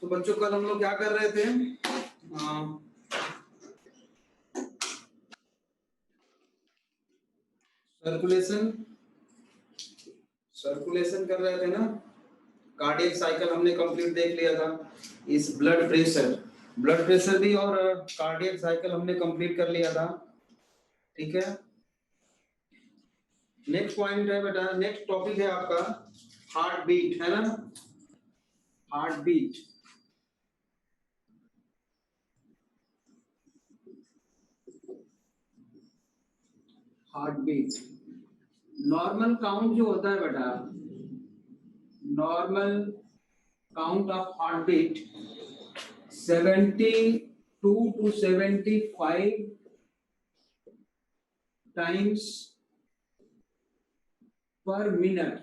तो बच्चों कल हम लोग क्या कर रहे थे, सर्कुलेशन कर रहे थे ना। कार्डियक साइकिल हमने कंप्लीट देख लिया था। इस ब्लड प्रेशर भी और कार्डियक साइकिल हमने कंप्लीट कर लिया था। ठीक है, नेक्स्ट पॉइंट है बेटा, नेक्स्ट टॉपिक है आपका हार्ट बीट, है ना। हार्ट बीट, नॉर्मल काउंट जो होता है बेटा, normal count of heart beat 72 to 75 times per minute.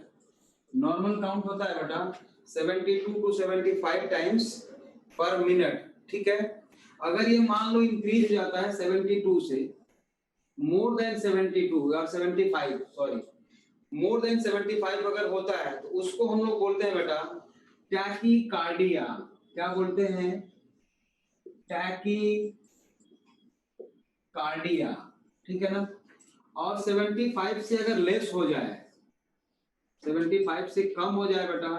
Normal count होता है बेटा 72 to 75 टाइम्स पर मिनट। ठीक है, अगर ये मान लो इंक्रीज हो जाता है 72 से मोर देन 72 या 75, सॉरी मोर देन 75 अगर होता है तो उसको हम लोग बोलते हैं बेटा टैकीकार्डिया। क्या बोलते हैं? टैकीकार्डिया। ठीक है ना। और 75 से अगर लेस हो जाए, 75 से कम हो जाए बेटा,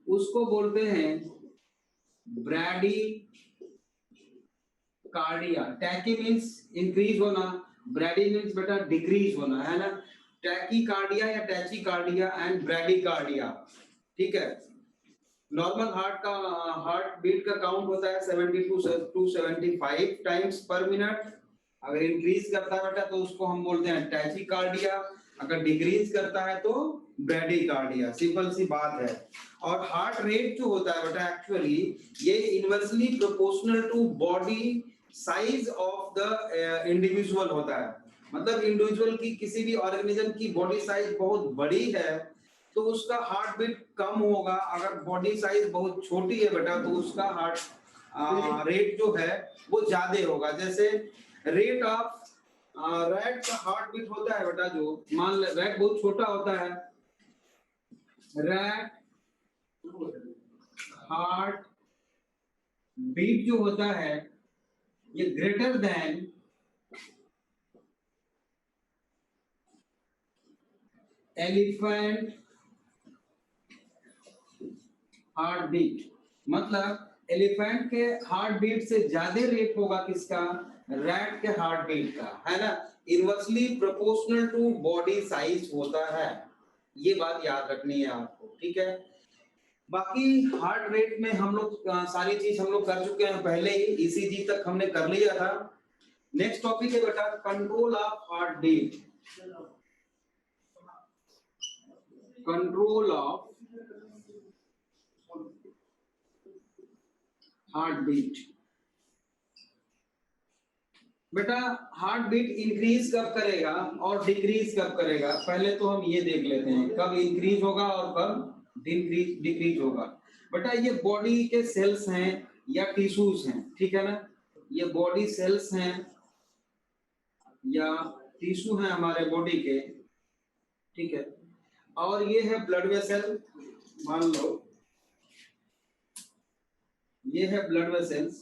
उसको बोलते हैं ब्रैडीकार्डिया। टैकी मींस इंक्रीज होना, ब्रैडी मींस बेटा डिक्रीज होना, है ना। टैकीकार्डिया या टैचीकार्डिया एंड ब्रैडीकार्डिया। ठीक है, नॉर्मल हार्ट बीट का काउंट होता है 72 to 75 टाइम्स पर मिनट। अगर इंक्रीज करता है बेटा तो उसको हम बोलते हैं टैचीकार्डिया, अगर डिक्रीज करता है तो ब्रैडीकार्डिया। सिंपल सी बात है। और हार्ट रेट जो होता है बेटा एक्चुअली ये inversely proportional to body size of the individual होता है। मतलब इंडिविजुअल की किसी भी ऑर्गेनिज्म की बॉडी साइज बहुत बड़ी है तो उसका हार्ट बीट कम होगा, अगर बॉडी साइज बहुत छोटी है बेटा तो उसका हार्ट रेट जो है वो ज्यादा होगा। जैसे रेट ऑफ रैट का हार्ट बीट होता है बेटा, जो मान ले रैट बहुत छोटा होता है, रैट हार्ट बीट जो होता है ये greater than elephant heart beat. मतलब एलिफेंट के हार्ट बीट से ज्यादा रेट होगा किसका? रैट के हार्ट बीट का, है ना। Inversely proportional to body size होता है, ये बात याद रखनी है आपको। ठीक है, बाकी हार्ट रेट में हम लोग सारी चीज हम लोग कर चुके हैं पहले ही, ईसीजी तक हमने कर लिया था। नेक्स्ट टॉपिक है बेटा control of heart beat. Control of heart beat. बेटा हार्ट बीट इंक्रीज कब करेगा और डिक्रीज कब करेगा, पहले तो हम ये देख लेते हैं कब इंक्रीज होगा और कब डिक्रीज होगा। बेटा ये बॉडी के सेल्स हैं या टिश्यूज हैं, ठीक है ना। ये बॉडी सेल्स हैं या टिश्यू हैं हमारे बॉडी के, ठीक है। और ये है ब्लड वेसल, मान लो ये है ब्लड वेसल्स।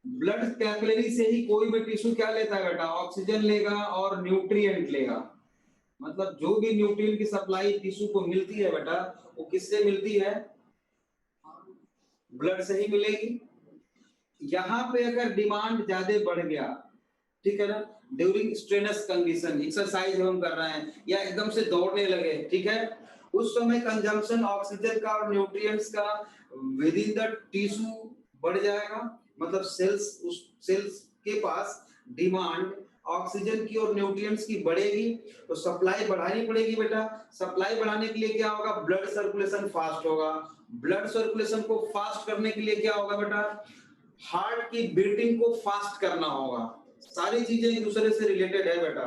ब्लड कैपिलरी से ही कोई भी टिश्यू क्या लेता है बेटा? ऑक्सीजन लेगा और न्यूट्रिएंट लेगा। मतलब जो भी न्यूट्रिएंट की सप्लाई टिश्यू को मिलती है बेटा वो किससे मिलती है? ब्लड से ही मिलेगी। यहाँ पे अगर डिमांड ज्यादा बढ़ गया, ठीक है ना, ड्यूरिंग स्ट्रेनस कंडीशन, एक्सरसाइज हम कर रहे हैं या एकदम से दौड़ने लगे, ठीक है, उस समय कंजम्पशन ऑक्सीजन का और न्यूट्रिएंट्स का विद इन द टिश्यू बढ़ जाएगा। मतलब सेल्स के पास डिमांड ऑक्सीजन की और न्यूट्रिएंट्स की बढ़ेगी तो सप्लाई बढ़ानी पड़ेगी बेटा। सप्लाई बढ़ाने के लिए क्या होगा? ब्लड सर्कुलेशन फास्ट होगा। ब्लड सर्कुलेशन को फास्ट करने के लिए क्या होगा बेटा? हार्ट की बीटिंग को फास्ट करना होगा। सारी चीजें एक दूसरे से रिलेटेड है बेटा,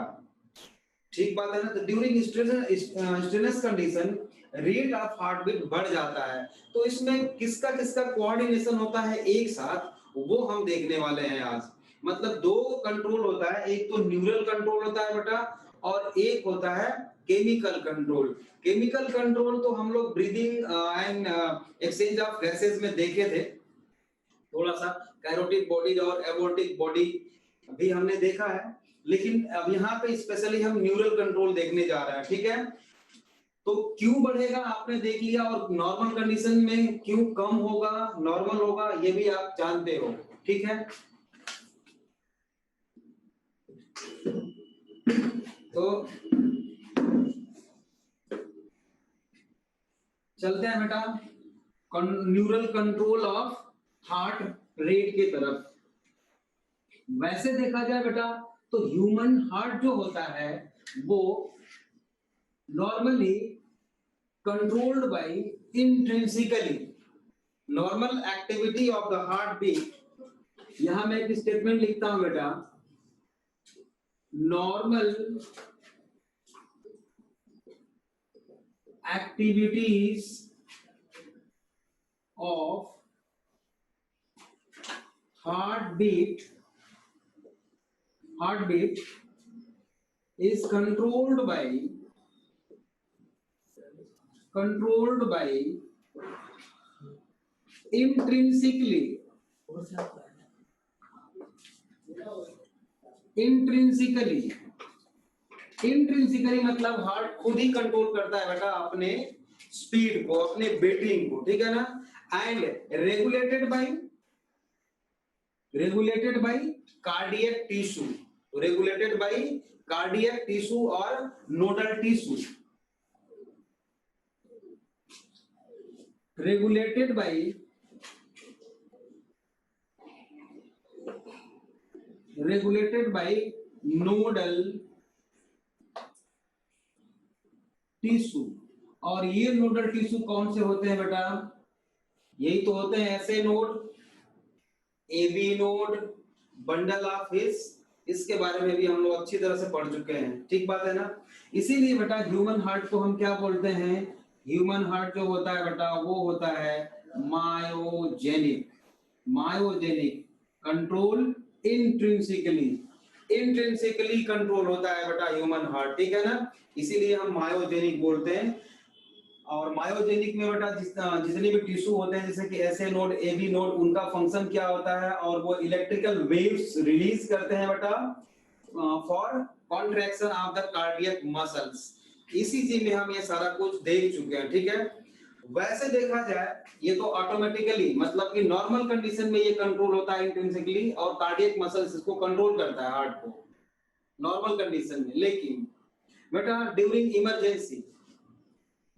ठीक बात है ना। तो during strenuous condition rate of heart beat बढ़ जाता है। तो इसमें किसका किसका कोऑर्डिनेशन होता है एक साथ, वो हम देखने वाले हैं आज। मतलब दो कंट्रोल होता है, एक तो न्यूरल कंट्रोल होता है बेटा और एक होता है केमिकल कंट्रोल। केमिकल कंट्रोल तो हम लोग breathing and exchange of gases में देखे थे, थोड़ा सा कैरोटिड बॉडी और एबॉर्टिक बॉडी भी हमने देखा है, लेकिन अब यहाँ पे स्पेशली हम न्यूरल कंट्रोल देखने जा रहे हैं, ठीक है। तो क्यों बढ़ेगा आपने देख लिया, और नॉर्मल कंडीशन में क्यों कम होगा, नॉर्मल होगा, ये भी आप जानते हो, ठीक है। तो चलते हैं बेटा neural control of heart rate की तरफ। वैसे देखा जाए बेटा तो ह्यूमन हार्ट जो होता है वो normally controlled by intrinsically, normal activity of the heart beat. यहां मैं एक स्टेटमेंट लिखता हूं बेटा, normal activities of heartbeat is controlled by intrinsically मतलब हार्ट खुद ही कंट्रोल करता है बेटा अपने स्पीड को, अपने बीटिंग को, ठीक है ना। And regulated by cardiac tissue, regulated by cardiac tissue और nodal tissue, regulated by nodal tissue. और ये नोडल टिश्यू कौन से होते हैं बेटा, यही तो होते हैं ऐसे node, AB node, bundle of His, इसके बारे में भी हम लोग अच्छी तरह से पढ़ चुके हैं, ठीक बात है ना। इसीलिए बेटा ह्यूमन हार्ट को हम क्या बोलते हैं, ह्यूमन हार्ट जो होता है बेटा वो होता है मायोजेनिक कंट्रोल इंट्रिंसिकली कंट्रोल होता है बेटा ह्यूमन हार्ट, ठीक है ना। इसीलिए हम मायोजेनिक बोलते हैं। और मायोजेनिक में बेटा जितने भी टिश्यू होते हैं जैसे कि एसए नोड, एबी नोड, उनका फंक्शन क्या होता है, और वो इलेक्ट्रिकल वेव्स रिलीज करते हैं बेटा for contraction of the cardiac muscles. इसी चीज में हम ये सारा कुछ देख चुके हैं, ठीक है। वैसे देखा जाए ये तो ऑटोमेटिकली मतलब कि नॉर्मल कंडीशन में ये कंट्रोल होता है इंट्रिंसिकली, और कार्डियक मसल्स इसको कंट्रोल करता है हार्ट को नॉर्मल कंडीशन में। लेकिन बेटा ड्यूरिंग इमरजेंसी,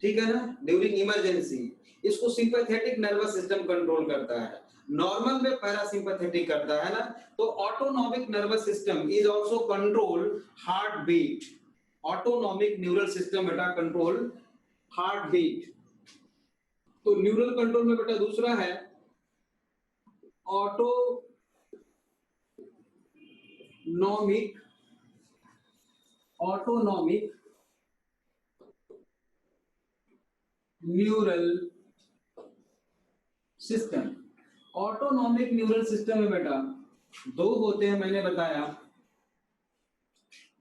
ठीक है ना, ड्यूरिंग इमरजेंसी इसको सिंपैथेटिक नर्वस सिस्टम कंट्रोल करता है, नॉर्मल में पैरासिम्पैथेटिक करता है ना। तो autonomic nervous system is also control heart beat, autonomic neural system बेटा कंट्रोल हार्ट बीट। तो न्यूरल कंट्रोल में बेटा दूसरा है autonomic neural system. Autonomic neural system में बेटा दो होते हैं, मैंने बताया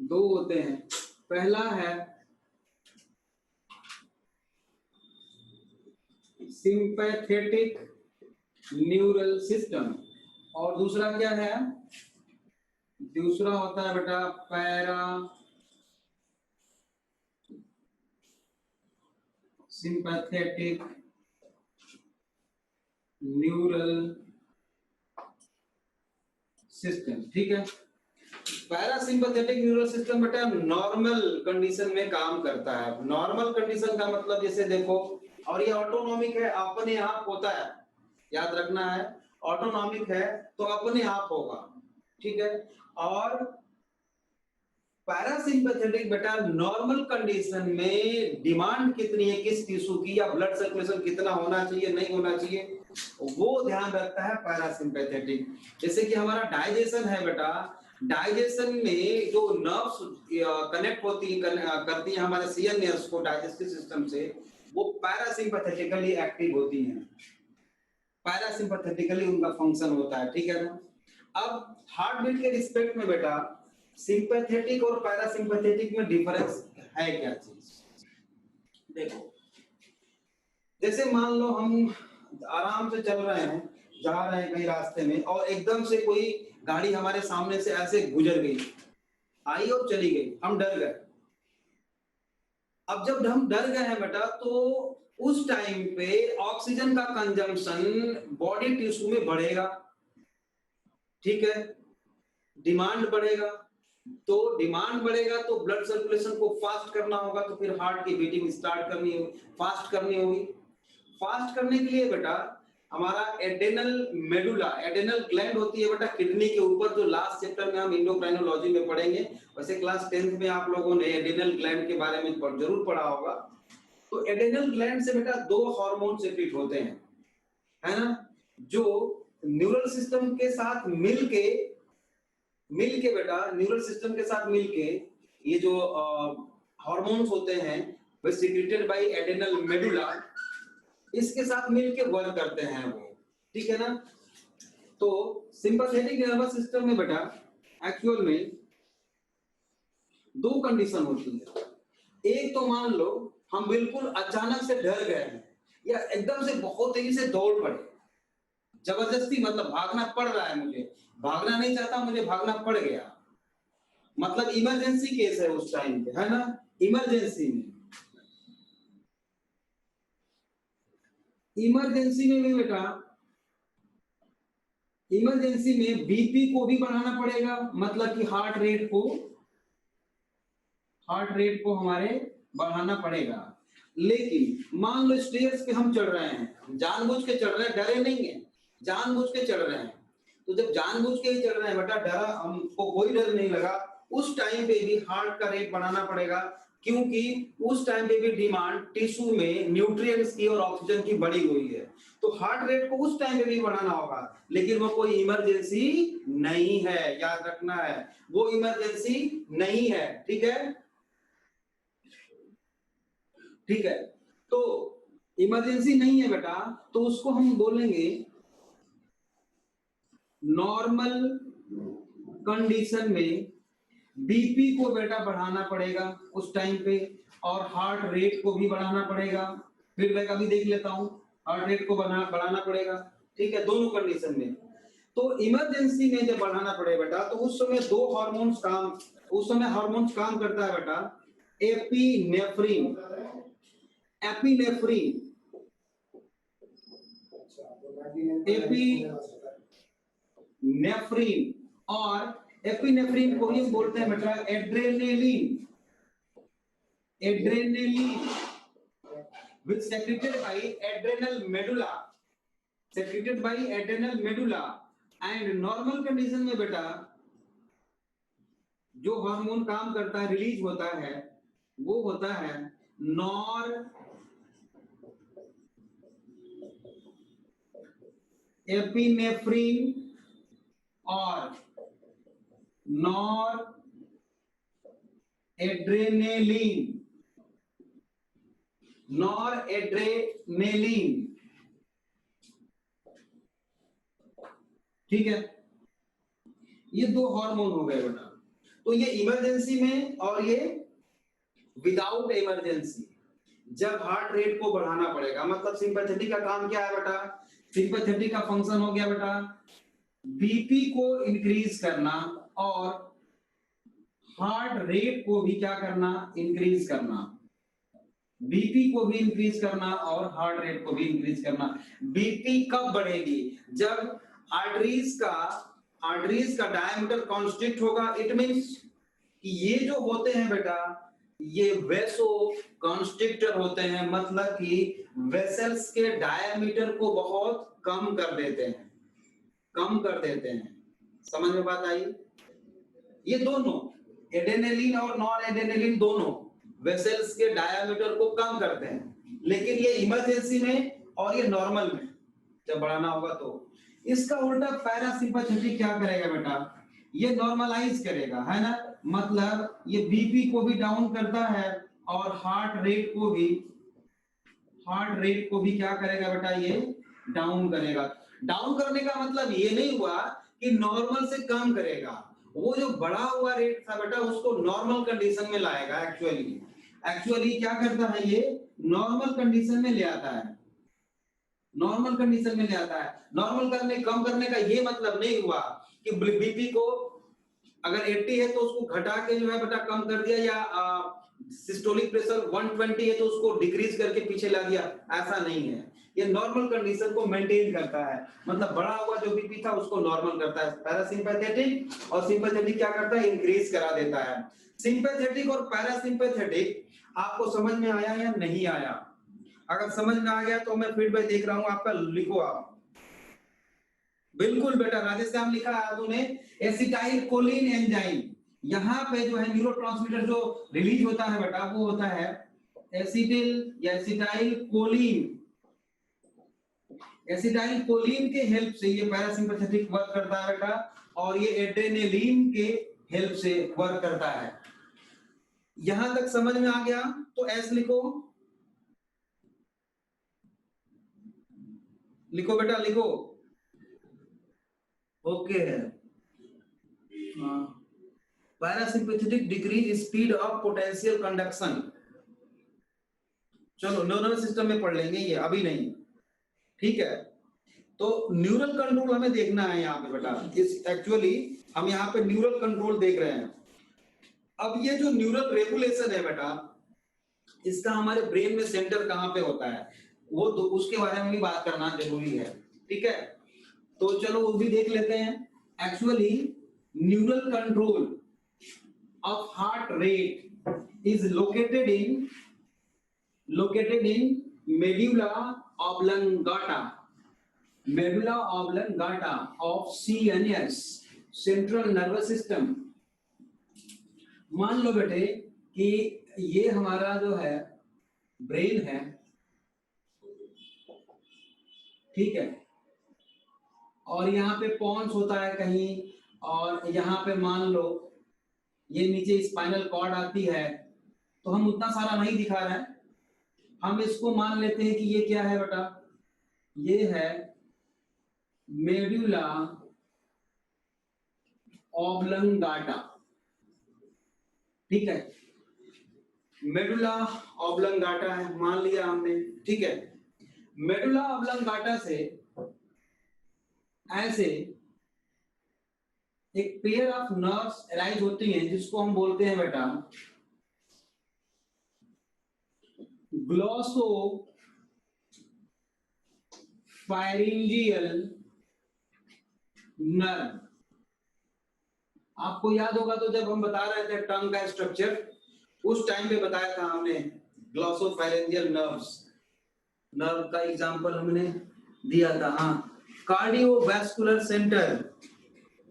दो होते हैं। पहला है सिंपैथेटिक न्यूरल सिस्टम, और दूसरा क्या है, दूसरा होता है बेटा पैरा सिंपैथेटिक न्यूरल सिस्टम, ठीक है। पैरासिम्पैथेटिक न्यूरल सिस्टम बेटा नॉर्मल कंडीशन में काम करता है। नॉर्मल कंडीशन का मतलब जैसे देखो, और ये ऑटोनॉमिक है, अपने आप होता है, याद रखना है, ऑटोनॉमिक है तो अपने आप होगा, ठीक है। और पैरासिम्पैथेटिक बेटा नॉर्मल कंडीशन में डिमांड कितनी है किस टिश्यू की, या ब्लड सर्कुलेशन कितना होना चाहिए नहीं होना चाहिए, वो ध्यान रखता है पैरासिम्पैथेटिक। जैसे कि हमारा डाइजेशन है बेटा, डाइजेशन में जो नर्व्स कनेक्ट करती है हमारे सीएन नर्व्स को डाइजेस्टिव सिस्टम से, वो पैरासिम्पैथेटिकली एक्टिव होती हैं, पैरासिम्पैथेटिकली उनका फंक्शन होता है, ठीक है ना। अब हार्ट बीट के रिस्पेक्ट में बेटा सिंपैथेटिक और पैरासिम्पैथेटिक में डिफरेंस है क्या चीज, देखो। जैसे मान लो हम आराम से चल रहे हैं, जा रहे हैं कहीं रास्ते में और एकदम से कोई गाड़ी हमारे सामने से ऐसे गुजर गई, आई और चली गई, हम डर गए। अब जब हम डर गए हैं बेटा, तो उस टाइम पे ऑक्सीजन का कंजम्पशन बॉडी टिश्यू में बढ़ेगा, ठीक है, डिमांड बढ़ेगा। तो डिमांड बढ़ेगा तो ब्लड सर्कुलेशन को फास्ट करना होगा, तो फिर हार्ट की बीटिंग स्टार्ट करनी होगी, फास्ट करनी होगी। फास्ट करने के लिए बेटा हमारा एडेनल मेडुला, एडेनल ग्लैंड होती है बेटा किडनी के ऊपर, जो लास्ट चैप्टर में हम एंडोक्राइनोलॉजी में पढ़ेंगे। वैसे क्लास 10th में आप लोगों ने एडेनल ग्लैंड के बारे में जरूर पढ़ा होगा। तो एडेनल ग्लैंड से बेटा दो हार्मोन सेक्रेट होते हैं, है ना, जो न्यूरल सिस्टम के साथ मिलके बेटा, न्यूरल सिस्टम के साथ मिलके ये जो हार्मोन्स होते हैं वे सीक्रेटेड बाय एडेनल मेडुला, इसके साथ मिलके वर्क करते हैं वो, ठीक है ना। तो सिंपैथेटिक नर्वस सिस्टम में बेटा एक्चुअल में दो कंडीशन होती है। एक तो मान लो हम बिल्कुल अचानक से डर गए हैं या एकदम से बहुत तेजी से दौड़ पड़े, जबरदस्ती, मतलब भागना पड़ रहा है, मुझे भागना नहीं चाहता, मुझे भागना पड़ गया, मतलब इमरजेंसी केस है उस टाइम पे, है ना। इमरजेंसी में भी बेटा, इमरजेंसी में बीपी को भी बढ़ाना पड़ेगा, मतलब कि हार्ट रेट को हमारे बढ़ाना पड़ेगा। लेकिन मान लो स्टेयर्स पे हम चढ़ रहे हैं, जानबूझ के चढ़ रहे हैं, डरे नहीं है, जानबूझ के चढ़ रहे हैं, तो जब जानबूझ के ही चढ़ रहे हैं बेटा, डरा हमको कोई डर नहीं लगा, उस टाइम पे भी हार्ट का रेट बढ़ाना पड़ेगा, क्योंकि उस टाइम पे भी डिमांड टिश्यू में न्यूट्रिएंट्स की और ऑक्सीजन की बढ़ी हुई है, तो हार्ट रेट को उस टाइम पे भी बढ़ाना होगा। लेकिन वो कोई इमरजेंसी नहीं है, याद रखना है, वो इमरजेंसी नहीं है, ठीक है, ठीक है। तो इमरजेंसी नहीं है बेटा, तो उसको हम बोलेंगे नॉर्मल कंडीशन में बीपी को बेटा बढ़ाना पड़ेगा उस टाइम पे, और हार्ट रेट को भी बढ़ाना पड़ेगा। फिर मैं कभी देख लेता हूं, हार्ट रेट को बढ़ाना पड़ेगा, ठीक है, दोनों कंडीशन में। तो इमरजेंसी में जब बढ़ाना पड़े बेटा, तो उस समय उस समय हार्मोन्स काम करता है बेटा, एपिनेफ्रिन और एपिनेफ्रिन को ही हम बोलते हैं बेटा adrenaline, which secreted by adrenal medulla, and normal condition में बेटा जो हार्मोन काम करता है, रिलीज होता है, वो होता है एपिनेफ्रिन और नॉर एड्रेनालिन, ठीक है। ये दो हार्मोन हो गए बेटा, तो ये इमरजेंसी में और ये विदाउट इमरजेंसी। जब हार्ट रेट को बढ़ाना पड़ेगा, मतलब सिंपैथेटिक का काम क्या है बेटा, सिंपैथेटिक का फंक्शन हो गया बेटा बीपी को इंक्रीज करना और हार्ट रेट को भी क्या करना, इंक्रीज करना, बीपी को भी इंक्रीज करना और हार्ट रेट को भी इंक्रीज करना। बीपी कब बढ़ेगी, जब आर्टरीज का डायमीटर कॉन्स्ट्रिक्ट होगा, इट मींस ये जो होते हैं बेटा ये वेसो कॉन्स्ट्रिक्टर होते हैं, मतलब कि वेसल्स के डायमीटर को बहुत कम कर देते हैं, समझ में बात आई। ये दोनों एडेनेलिन और नॉन एडेनेलिन दोनों वेसल्स के डायमीटर को कम करते हैं, लेकिन ये इमरजेंसी में और ये नॉर्मल में जब बढ़ाना होगा तो। इसका उल्टा पैरासिम्पैथेटिक क्या करेगा बेटा, ये नॉर्मलाइज करेगा, है ना, मतलब ये बीपी को भी डाउन करता है और हार्ट रेट को भी क्या करेगा बेटा, ये डाउन करेगा। डाउन करने का मतलब ये नहीं हुआ कि नॉर्मल से कम करेगा, वो जो बढ़ा हुआ रेट था बेटा उसको नॉर्मल कंडीशन में लाएगा। एक्चुअली क्या करता है, ये नॉर्मल कंडीशन में ले आता है, नॉर्मल कंडीशन में ले आता है। नॉर्मल करने कम करने का ये मतलब नहीं हुआ कि बीपी को अगर 80 है तो उसको घटा के जो है बेटा कम कर दिया, या सिस्टोलिक प्रेशर 120 है तो उसको डिक्रीज करके पीछे ला दिया, ऐसा नहीं है। ये नॉर्मल कंडीशन को मेंटेन करता है, मतलब बढ़ा हुआ जो बीपी था उसको नॉर्मल करता है। पैरासिम्पैथेटिक और सिंपैथेटिक क्या करता है, इंक्रीज करा देता है। सिंपैथेटिक और पैरासिम्पैथेटिक आपको समझ में आया या नहीं आया? अगर समझ में आ गया तो मैं फीडबैक देख रहा हूं आपका, लिखो आप। बिल्कुल बेटा, राधेश्याम लिखा है तूने। एसिटाइल कोलिन एंजाइम, यहाँ पे जो है न्यूरोट्रांसमीटर जो रिलीज होता है बेटा वो होता है एसिटिल या एसिटाइल कोलिन। एसिटाइल कोलिन के हेल्प से ये पैरासिम्पैथेटिक वर्क करता है बेटा, और ये एड्रेनालिन के हेल्प से वर्क करता है। यहां तक समझ में आ गया तो एस लिखो, लिखो बेटा लिखो। ओके है। Parasympathetic decrease speed of potential conduction. चलो नर्वस सिस्टम में पढ़ लेंगे ये, अभी नहीं, ठीक है। तो न्यूरल कंट्रोल हमें देखना है यहाँ पे बेटा, इस एक्चुअली हम यहाँ पे न्यूरल कंट्रोल देख रहे हैं। अब ये जो न्यूरल रेगुलेशन है बेटा, इसका हमारे ब्रेन में सेंटर कहाँ पे होता है वो उसके बारे में भी बात करना जरूरी है, ठीक है। तो चलो वो भी देख लेते हैं। Actually neural control of heart rate is located in medulla oblongata, medulla oblongata of CNS, central nervous system. मान लो बेटे कि ये हमारा जो है ब्रेन है, ठीक है, और यहाँ पे पॉन्स होता है कहीं, और यहाँ पे मान लो ये नीचे स्पाइनल कॉर्ड आती है। तो हम उतना सारा नहीं दिखा रहे हैं, हम इसको मान लेते हैं कि ये क्या है बेटा, ये है मेडुला ऑब्लंगाटा, ठीक है। मेडुला ऑब्लंगाटा है, मान लिया हमने, ठीक है। मेडुला ऑब्लंगाटा से ऐसे एक पेयर ऑफ नर्व्स अराइज होती हैं जिसको हम बोलते हैं बेटा ग्लॉसो फायरिंजियल नर्व। आपको याद होगा तो जब हम बता रहे थे टंग का स्ट्रक्चर, उस टाइम पे बताया था हमने ग्लॉसोफैरिंजियल नर्व्स, नर्व का एग्जांपल हमने दिया था। हाँ, कार्डियोवैस्कुलर सेंटर,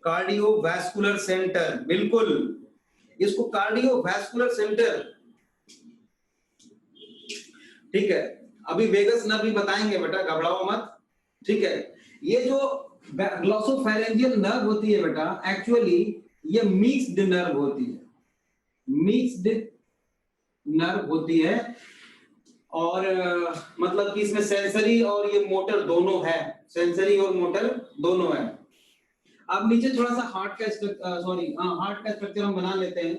कार्डियोवैस्कुलर सेंटर, बिल्कुल, इसको कार्डियोवैस्कुलर सेंटर, ठीक है। अभी वेगस नर्व भी बताएंगे बेटा, घबराओ मत, ठीक है। ये जो ग्लॉसोफैरिंजियल नर्व होती है बेटा, एक्चुअली ये मिक्स्ड नर्व होती है, मिक्स्ड नर्व होती है, और मतलब कि इसमें सेंसरी और ये मोटर दोनों है, सेंसरी और मोटर दोनों है। अब नीचे थोड़ा सा हार्ट का स्ट्रक्चर हम बना लेते हैं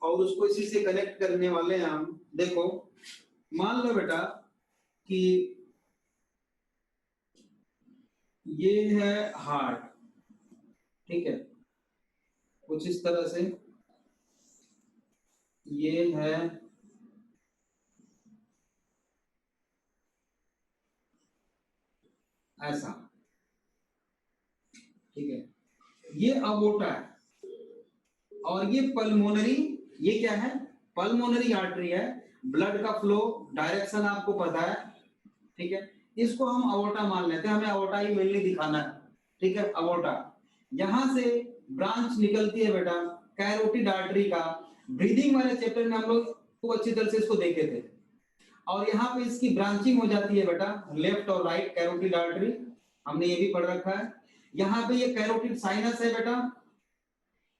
और उसको इसी से कनेक्ट करने वाले हैं हम। देखो मान लो बेटा कि ये है हार्ट, ठीक है, कुछ इस तरह से, ये है ऐसा, ठीक है, ये अबोटा है, और ये पल्मोनरी, ये क्या है, पल्मोनरी आर्टरी है, ब्लड का फ्लो डायरेक्शन आपको पता है, ठीक है। इसको हम अवोटा मान लेते हैं, हमें अवोटा ही मेनली दिखाना है, ठीक है। अवोटा, यहां से ब्रांच निकलती है बेटा कैरोटिड आर्टरी का। ब्रीदिंग वाले चैप्टर में हम लोग खूब अच्छी तरह से इसको देखे थे, और यहाँ पे इसकी ब्रांचिंग हो जाती है बेटा लेफ्ट और राइट कैरोटिड आर्टरी, हमने ये भी पढ़ रखा है। यहाँ पे ये कैरोटिड साइनस है बेटा,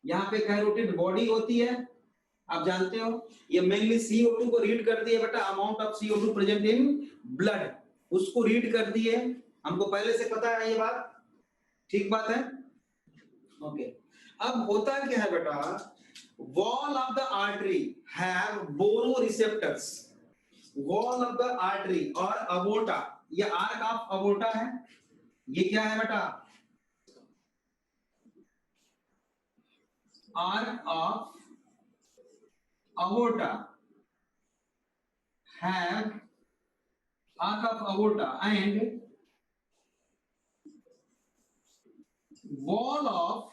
यहाँ पे कैरोटिड बॉडी होती है, आप जानते हो ये मेनली CO2 को रीड करती है बेटा, amount of CO2 present in blood, उसको रीड करती है, हमको पहले से पता है ये बात, ठीक बात है, ओके। अब होता क्या है बेटा, wall of the artery have baroreceptors, wall of the artery और अबोटा, ये आर्क ऑफ अबोर्टा है, ये क्या है बेटा, arc of aorta, have arc of aorta and wall of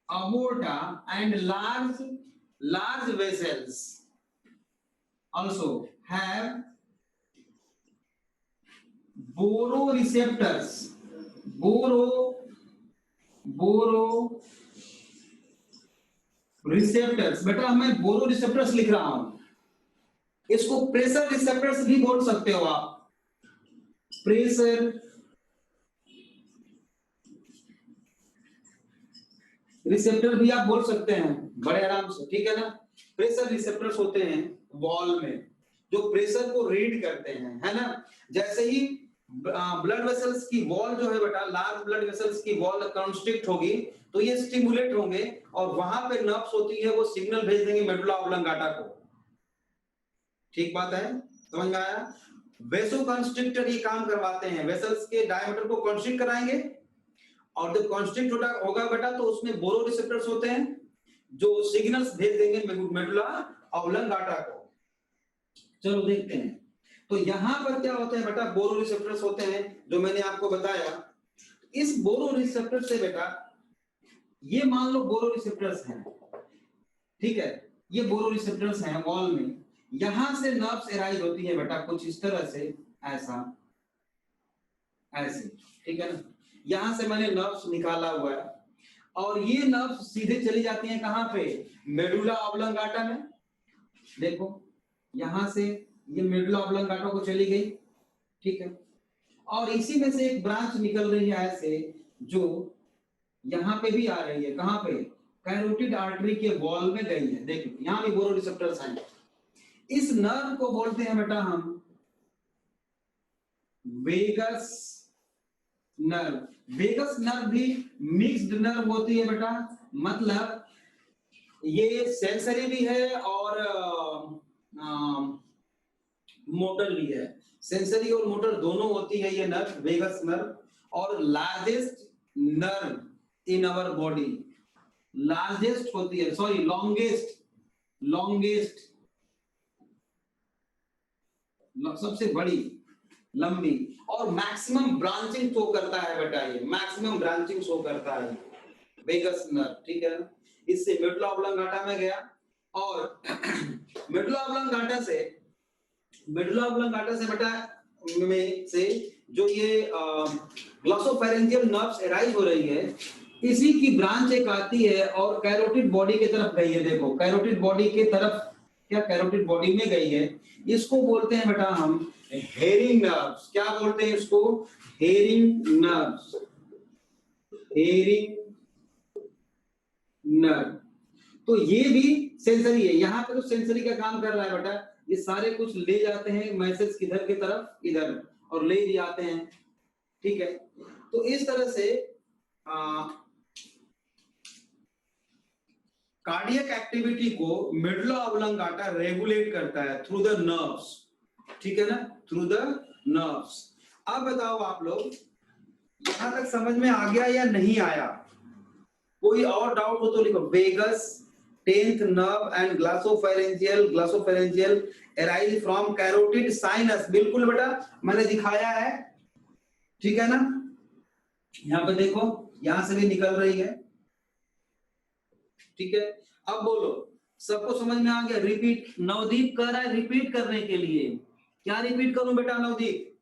aorta and large vessels also have bororeceptors, bororeceptors, बेटा मैं बोरोरिसेप्टर्स लिख रहा हूं, इसको प्रेशर रिसेप्टर्स भी बोल सकते हो आप, प्रेशर रिसेप्टर भी आप बोल सकते हैं बड़े आराम से, ठीक है ना। प्रेशर रिसेप्टर्स होते हैं वॉल में जो प्रेशर को रीड करते हैं, है ना। जैसे ही ब्लड वेसल्स की वॉल जो है बेटा, लार्ज ब्लड वेसल्स की वॉल कंस्ट्रिक्ट होगी तो ये स्टिमुलेट होंगे और वहां पे नर्व्स होती है, वो सिग्नल भेज देंगे मेडुला ऑब्लंगाटा को। ठीक बात है, समझ में आया। वेसो कंस्ट्रिक्टर ये काम करवाते हैं, वेसल्स के डायमीटर को कंस्ट्रिक्ट कराएंगे और जब कंस्ट्रिक्ट होगा बेटा तो उसमें बोरो रिसेप्टर्स होते हैं जो सिग्नल्स भेज देंगे मेडुला ऑब्लंगाटा को। चलो देखते हैं, तो यहां पर क्या होता है बेटा, बोरो रिसेप्टर्स होते हैं जो मैंने आपको बताया। इस बोरो रिसेप्टर से बेटा, ये मान लो बोरो रिसेप्टर्स हैं, ठीक है, ये बोरो रिसेप्टर्स हैं वॉल में, यहां से नर्व्स एराइज होती है बेटा कुछ इस तरह से, ऐसा ऐसे, ठीक है ना। यहां से मैंने नर्व्स निकाला हुआ है और ये नर्व्स सीधे चली जाती हैं कहां पे, मेडुला ऑब्लंगाटा में। देखो यहां से ये मेडुला ऑब्लंगाटा को चली गई, ठीक है, और इसी में से एक ब्रांच निकल रही है ऐसे जो यहां पे भी आ रही है, कहां पे, कैरोटिड आर्टरी के वॉल में गई है। देखो यहां भी बोरो रिसेप्टर्स हैं। इस नर्व को बोलते हैं बेटा हम वेगस नर्व। वेगस नर्व भी मिक्स्ड नर्व होती है बेटा, मतलब ये सेंसरी भी है और मोटर भी है, सेंसरी और मोटर दोनों होती है ये नर्व, वेगस नर्व। और largest nerve in our body, largest होती है, सॉरी लॉन्गेस्ट सबसे बड़ी, लंबी, और मैक्सिमम ब्रांचिंग शो करता है बेटा, ये मैक्सिमम ब्रांचिंग शो करता है वेगस नर्व, ठीक है ना। इससे मेडुला ऑब्लंगाटा में गया और मेडुला ऑब्लंगाटा से बेटा में से जो ये ग्लॉसोफेरेंजियल नर्व्स एराइज हो रही है, इसी की ब्रांच एक आती है और कैरोटिड बॉडी की तरफ गई है। देखो कैरोटिड बॉडी की तरफ, क्या कैरोटिड बॉडी में गई है, इसको बोलते हैं बेटा हम हेरिंग नर्व्स। क्या बोलते हैं इसको, हेरिंग नर्व्स, हेरिंग नर्व। तो ये भी सेंसरी है, यहाँ पे तो सेंसरी का काम कर रहा है बेटा, ये सारे कुछ ले जाते हैं मैसेज किधर की तरफ, इधर, और ले जाते हैं, ठीक है। तो इस तरह से कार्डियक एक्टिविटी को मेडुला ऑब्लंगाटा रेगुलेट करता है थ्रू द नर्व्स, ठीक है ना, थ्रू द नर्व्स। अब बताओ आप लोग यहां तक समझ में आ गया या नहीं आया, कोई और डाउट हो तो लिखो। Vagus, 10th nerve and glossopharyngeal arise from carotid sinus, बिल्कुल बेटा मैंने दिखाया है, ठीक है ना। यहां पे देखो यहां से भी निकल रही है, ठीक है। अब बोलो सबको समझ में आ गया। रिपीट, नवदीप कह रहा है रिपीट करने के लिए, क्या रिपीट करूं बेटा नवदीप,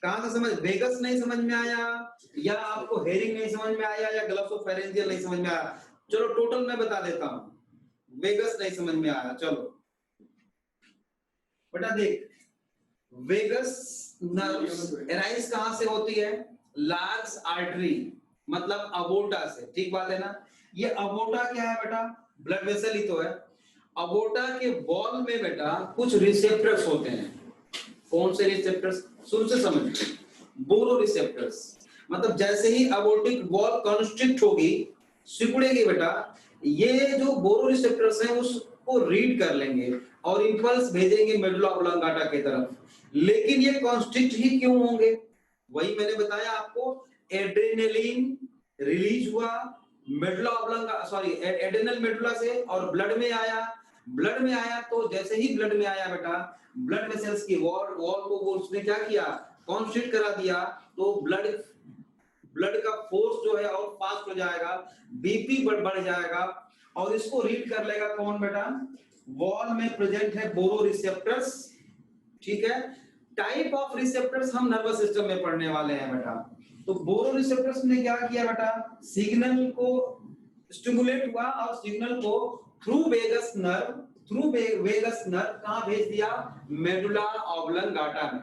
कहां से समझ, वेगस नहीं समझ में आया, या आपको हेरिंग नहीं समझ में आया, या ग्लॉसोफेरेंजियल नहीं समझ में आया? चलो टोटल मैं बता देता हूं। वेगस नहीं समझ में आया, चलो बेटा देख, वेगस नर्व एराइज कहां से होती है, लार्ज आर्टरी मतलब अबोर्टा से, ठीक बात है ना। ये अबोर्टा क्या है बेटा, ब्लड वेसल ही तो है। अबोर्टा के वॉल में बेटा कुछ रिसेप्टर्स होते हैं। कौन से रिसेप्टर्स, सुन से समझ, बोरो रिसेप्टर्स। मतलब जैसे ही अबोर्टिक वॉल कंस्ट्रिक्ट होगी, सिकुड़ेगी बेटा, ये जो बोरो रिसेप्टर्स हैं उस को रीड कर लेंगे और इंपल्स भेजेंगे मेडुला ऑब्लांगाटा की तरफ। लेकिन ये कॉन्स्ट्रिक्ट ही क्यों होंगे? वही मैंने बताया आपको, एड्रेनलिन रिलीज हुआ मेडुला ऑब्लांगा सॉरी एड्रेनल मेडुला से और ब्लड में आया तो जैसे ही ब्लड में आया बेटा, ब्लड वेसल्स की वॉल को उसने क्या किया, कॉन्स्ट्रिक्ट करा दिया, तो ब्लड का फोर्स जो है और फास्ट हो जाएगा, बीपी बढ़ जाएगा और इसको रीड कर लेगा कौन बेटा, वॉल में प्रेजेंट है बोरो रिसेप्टर्स। ठीक है, टाइप ऑफ रिसेप्टर्स हम नर्वस सिस्टम में पढ़ने वाले हैं बेटा। तो बोरो रिसेप्टर्स ने क्या किया बेटा, सिग्नल को स्टिमुलेट हुआ और सिग्नल को थ्रू वेगस नर्व कहां भेज दिया, मेडुला ऑब्लांगाटा में।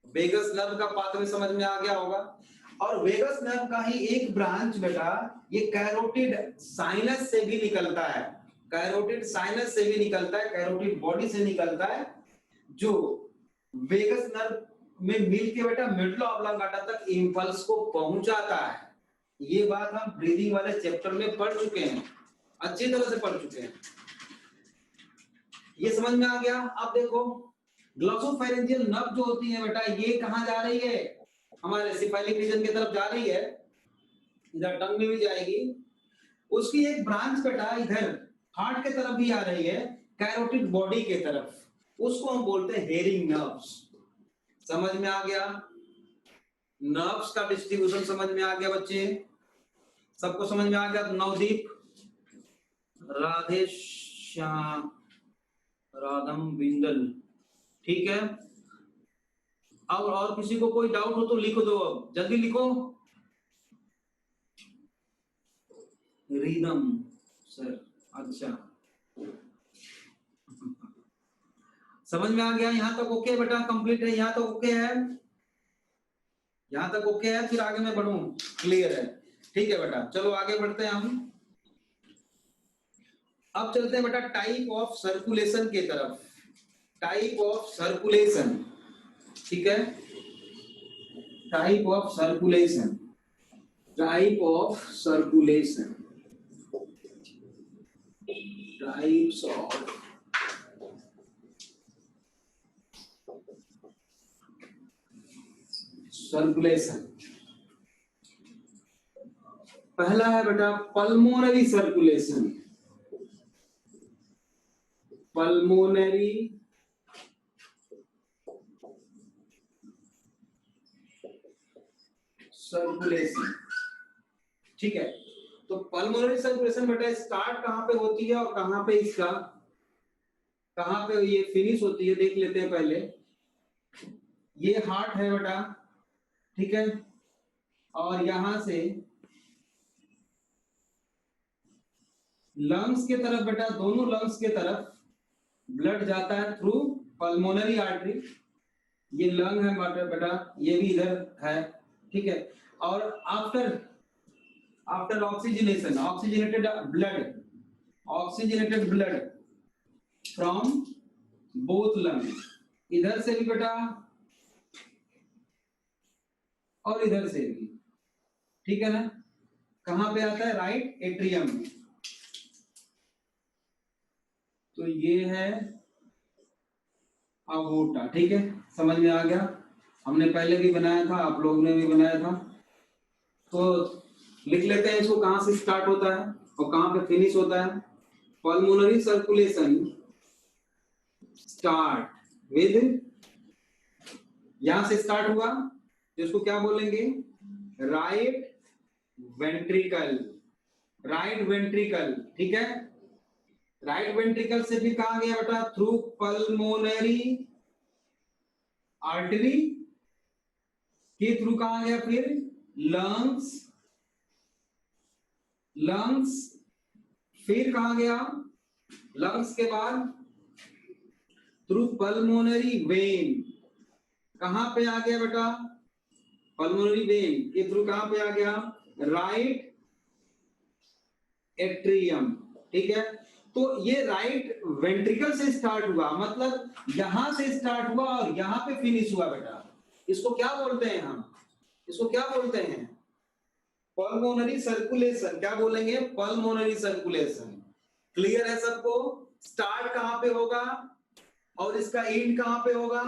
वेगस नर्व का पाथवे समझ में आ गया होगा। और वेगस नर्व का ही एक ब्रांच बेटा ये कैरोटिड साइनस से भी निकलता है, कैरोटिड बॉडी से निकलता है, जो वेगस नर्व में मिल के बेटा मेडुला ऑब्लांगाटा तक इंपल्स को पहुंचाता है। ये बात हम ब्रीदिंग वाले चैप्टर में पढ़ चुके हैं, अच्छी तरह से पढ़ चुके हैं। ये समझ में आ गया। अब देखो ग्लॉसोफेरेंजियल नर्व जो होती है बेटा, ये कहां जा रही है, हमारे सिफालिक रीजन की तरफ जा रही है, इधर टंग में भी जाएगी। उसकी एक ब्रांच बेटा इधर हार्ट के तरफ भी आ रही है, कैरोटिड बॉडी के तरफ, उसको हम बोलते हैं हेयरिंग नर्व्स। समझ में आ गया, नर्व्स का डिस्ट्रीब्यूशन समझ में आ गया बच्चे, सबको समझ में आ गया। नवदीप, राधे श्याम, राधम बिंदल, ठीक है। और किसी को कोई डाउट हो तो लिख दो, अब जल्दी लिखो। रिदम सर, अच्छा समझ में आ गया, यहां तक ओके बेटा, कंप्लीट है, यहां तक ओके है, यहां तक ओके है, फिर आगे मैं बढ़ूं, क्लियर है, ठीक है बेटा। चलो आगे बढ़ते हैं हम। अब चलते हैं बेटा टाइप ऑफ सर्कुलेशन की तरफ, टाइप ऑफ सर्कुलेशन, ठीक है, type of circulation, type of circulation, types of circulation. पहला है बेटा पल्मोनरी सर्कुलेशन, पल्मोनरी सर्कुलेशन, ठीक है। तो पल्मोनरी सर्कुलेशन बेटा स्टार्ट कहां पे होती है और कहां पे इसका, कहां पे ये फिनिश होती है, देख लेते हैं पहले। ये हार्ट है बेटा, ठीक है, और यहां से लंग्स के तरफ बेटा, दोनों लंग्स के तरफ ब्लड जाता है थ्रू पल्मोनरी आर्टरी, ये लंग है बेटा, ये भी इधर है, ठीक है। और after oxygenation, oxygenated blood from both lung, इधर से भी बेटा और इधर से भी, ठीक है ना, कहां पे आता है, राइट एट्रियम में। तो ये है अवोटा, ठीक है, समझ में आ गया, हमने पहले भी बनाया था, आप लोगों ने भी बनाया था। तो लिख लेते हैं इसको, कहां से स्टार्ट होता है और कहां पे फिनिश होता है। पल्मोनरी सर्कुलेशन स्टार्ट विद, यहां से स्टार्ट हुआ, जिसको क्या बोलेंगे, राइट वेंट्रिकल, राइट वेंट्रिकल, ठीक है। राइट वेंट्रिकल से भी कहा गया बेटा थ्रू पल्मोनरी आर्टरी के थ्रू कहा गया, फिर लंग्स, लंग्स फिर कहा गया, लंग्स के बाद थ्रू पल्मोनरी वेन, कहां पे आ गया बेटा, पल्मोनरी वेन के थ्रू कहां पे आ गया, राइट एट्रियम, ठीक है। तो ये राइट वेंट्रिकल से स्टार्ट हुआ, मतलब यहां से स्टार्ट हुआ और यहां पे फिनिश हुआ बेटा। इसको क्या बोलते हैं हम, इसको क्या बोलते हैं, पल्मोनरी सर्कुलेशन, क्या बोलेंगे, पल्मोनरी सर्कुलेशन। क्लियर है सबको? स्टार्ट कहां पे होगा और इसका एंड कहां पे होगा?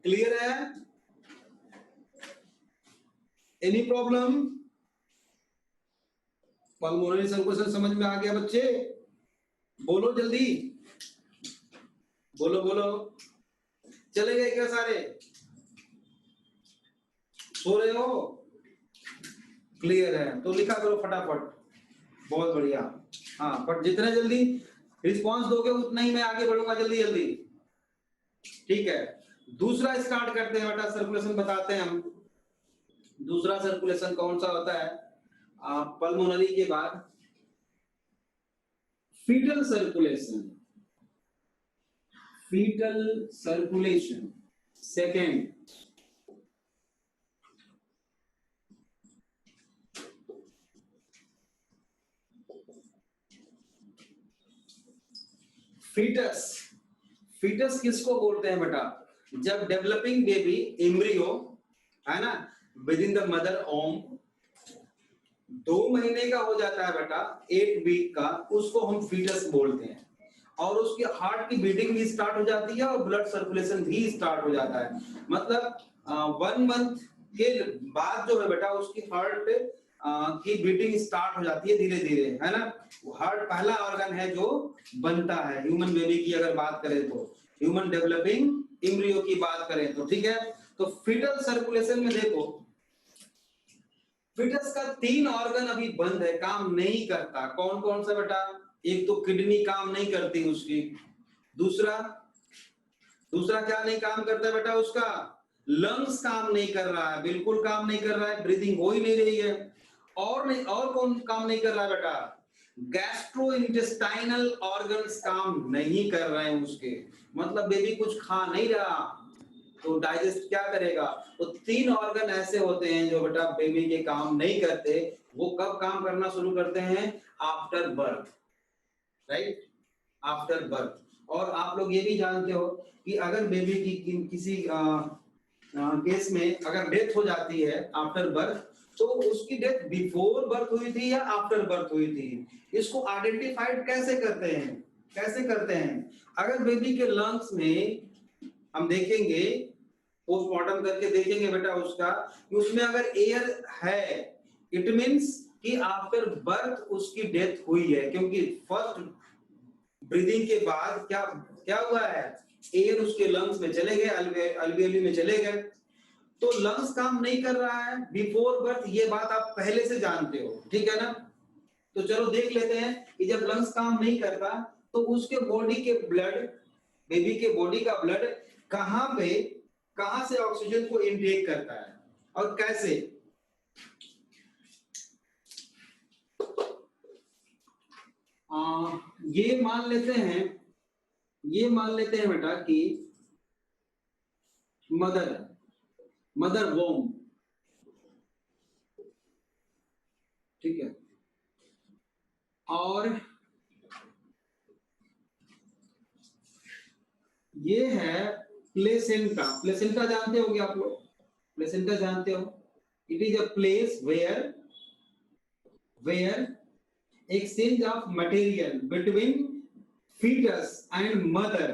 क्लियर है? Any problem? पल्मोनरी सर्कुलेशन समझ में आ गया बच्चे? बोलो जल्दी, बोलो बोलो। चले गए क्या सारे? सो रहे हो? क्लियर है तो लिखा करो फटाफट। बहुत बढ़िया। हाँ, बट जितना जल्दी रिस्पांस दोगे उतना ही मैं आगे बढ़ूंगा जल्दी जल्दी। ठीक है, दूसरा स्टार्ट करते हैं बेटा, सर्कुलेशन बताते हैं हम। दूसरा सर्कुलेशन कौन सा होता है पल्मोनरी के बाद? Fetal circulation. Fetal circulation second. Fetus, fetus किसको बोलते हैं बेटा? जब डेवलपिंग बेबी एम्ब्रियो है ना विद इन द मदर ओम 2 महीने का हो जाता है बेटा, 8 वीक का, उसको हम फीटस बोलते हैं। और उसकी हार्ट की बीटिंग भी स्टार्ट हो जाती है और ब्लड सर्कुलेशन भी स्टार्ट हो जाता है। मतलब 1 मंथ के बाद जो है बेटा उसकी हार्ट की बीटिंग स्टार्ट हो जाती है धीरे धीरे, है ना। हार्ट पहला ऑर्गन है जो बनता है ह्यूमन बेबी की अगर बात करें तो, ह्यूमन डेवलपिंग एम्ब्रियो की बात करें तो, ठीक है। तो फीटल सर्कुलेशन में देखो, फीटस का 3 ऑर्गन अभी बंद है, काम नहीं करता। कौन कौन सा बेटा? एक तो किडनी काम नहीं करती उसकी, दूसरा क्या नहीं काम करता बेटा उसका? लंग्स काम नहीं कर रहा है, बिल्कुल काम नहीं कर रहा है, ब्रीदिंग हो ही नहीं रही है। और नहीं, और कौन काम नहीं कर रहा है बेटा? गैस्ट्रो इंटेस्टाइनल ऑर्गन्स काम नहीं कर रहे हैं उसके, मतलब बेबी कुछ खा नहीं रहा तो डाइजेस्ट क्या करेगा? तो 3 ऑर्गन ऐसे होते हैं जो बेटा बेबी के काम नहीं करते। वो कब काम करना शुरू करते हैं? After birth, right, after birth. और आप लोग ये भी जानते हो कि अगर बेबी की किसी केस में अगर डेथ हो जाती है आफ्टर बर्थ, तो उसकी डेथ बिफोर बर्थ हुई थी या आफ्टर बर्थ हुई थी, इसको आइडेंटिफाइड कैसे करते हैं? कैसे करते हैं? अगर बेबी के लंग्स में हम देखेंगे, पोस्टमार्टम करके देखेंगे बेटा उसका, कि उसमें अगर एयर है, इट मींस कि आफ्टर बर्थ उसकी डेथ हुई है, क्योंकि फर्स्ट ब्रीदिंग के बाद क्या क्या हुआ है? एयर उसके लंग्स में चले गए, अल्वेओली में चले गए, तो लंग्स काम नहीं कर रहा है बिफोर बर्थ, ये बात आप पहले से जानते हो, ठीक है ना। तो चलो देख लेते हैं कि जब लंग्स काम नहीं करता तो उसके बॉडी के ब्लड, बेबी के बॉडी का ब्लड कहां से ऑक्सीजन को इनटेक करता है और कैसे? ये मान लेते हैं बेटा कि मदर वोम, ठीक है, और ये है प्लेसेंटा। प्लेसेंटा जानते होंगे आप लोग, प्लेसेंटा जानते हो? It is a place where exchange of material between fetus and mother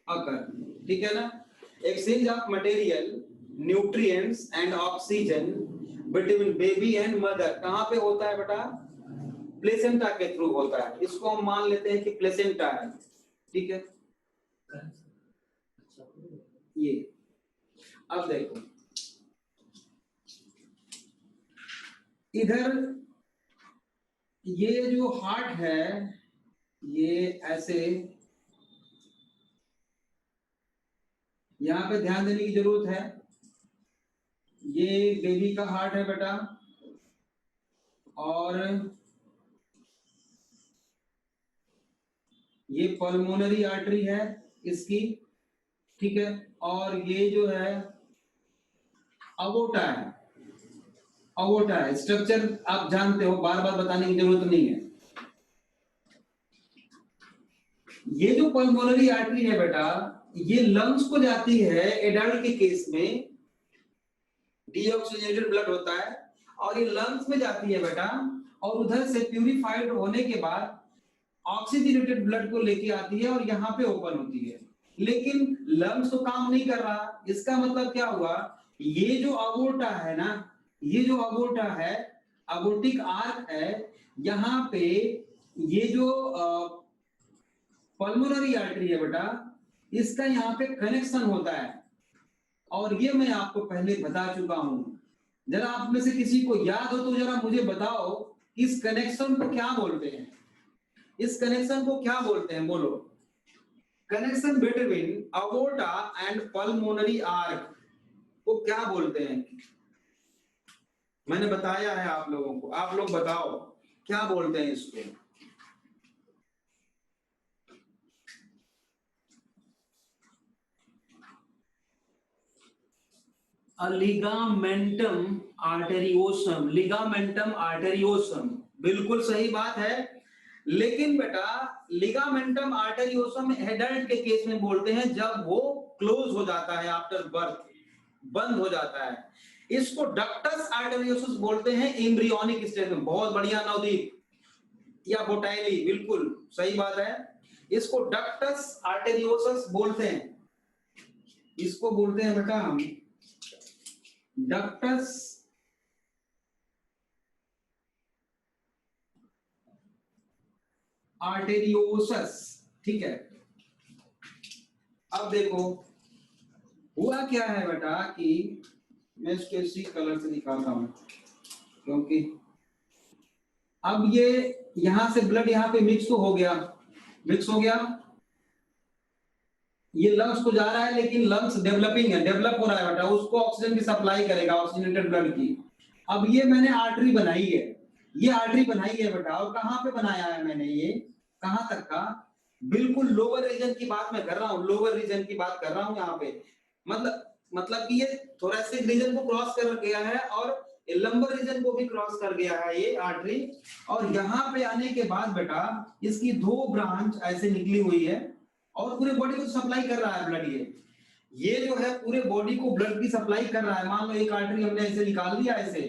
occur, ठीक है ना। exchange of material, nutrients and oxygen between baby and mother कहां पे होता है बेटा? प्लेसेंटा के थ्रू होता है। इसको हम मान लेते हैं कि प्लेसेंटा है, ठीक है। ये अब देखो, इधर ये जो हार्ट है, ये ऐसे, यहां पे ध्यान देने की जरूरत है। ये बेबी का हार्ट है बेटा, और ये पल्मोनरी आर्टरी है इसकी, ठीक है। और ये जो है अवोटा है, अवोटा है। स्ट्रक्चर आप जानते हो, बार बार बताने की जरूरत नहीं है। ये जो पल्मोनरी आर्टरी है बेटा, ये लंग्स को जाती है एडल्ट के केस में, डीऑक्सीजनेटेड ब्लड होता है, और ये लंग्स में जाती है बेटा, और उधर से प्यूरिफाइड होने के बाद ऑक्सीजनेटेड ब्लड को लेके आती है और यहाँ पे ओपन होती है, लेकिन लंग्स तो काम नहीं कर रहा। इसका मतलब क्या हुआ, ये जो अबोर्टा है ना, ये जो अबोर्टा है, अबोर्टिक आर्क है, यहाँ पे ये जो पल्मोनरी आर्टरी है बेटा, इसका यहाँ पे कनेक्शन होता है, और ये मैं आपको पहले बता चुका हूं। जरा आप में से किसी को याद हो तो जरा मुझे बताओ, इस कनेक्शन को क्या बोलते हैं, इस कनेक्शन को क्या बोलते हैं, बोलो। Connection between aorta and pulmonary arc को क्या बोलते हैं? मैंने बताया है आप लोगों को, आप लोग बताओ क्या बोलते हैं इसको। लिगामेंटम आर्टेरियोसम, लिगामेंटम आर्टेरियोसम, बिल्कुल सही बात है। लेकिन बेटा लिगामेंटम आर्टेरियोसम एडल्ट के केस में बोलते हैं जब वो क्लोज हो जाता है, आफ्टर बर्थ बंद हो जाता है। इसको डक्टस आर्टेरियोसस बोलते हैं एम्ब्रियोनिक स्टेज में। बहुत बढ़िया नवदीप, या बोटाइली, बिल्कुल सही बात है। इसको डक्टस आर्टेरियोसस बोलते हैं, इसको बोलते हैं बेटा हम डक्टस आर्टेरियोसस, ठीक है। अब देखो हुआ क्या है बेटा कि मैं इसको इसी कलर से दिखाता हूं, क्योंकि अब ये यहां से ब्लड यहाँ पे मिक्स तो हो गया, मिक्स हो गया, ये लंग्स को जा रहा है, लेकिन लंग्स डेवलपिंग है, डेवलप हो रहा है बेटा, उसको ऑक्सीजन की सप्लाई करेगा, ऑक्सीजनेटेड ब्लड की। अब ये मैंने आर्टरी बनाई है, ये आर्टरी बनाई है बेटा, और कहाँ पे बनाया है मैंने, ये कहाँ तक का, बिल्कुल लोअर रीजन की बात मैं कर रहा हूँ, लोअर रीजन की बात कर रहा हूँ यहाँ पे। मतलब कि ये थोरेसिक रीजन को क्रॉस कर गया है और लंबर रीजन को भी क्रॉस कर गया है ये आर्टरी। और यहाँ पे आने के बाद बेटा इसकी दो ब्रांच ऐसे निकली हुई है और पूरे बॉडी को सप्लाई कर रहा है ब्लड। ये जो है पूरे बॉडी को ब्लड की सप्लाई कर रहा है। मान लो एक आर्टरी हमने ऐसे निकाल दिया ऐसे,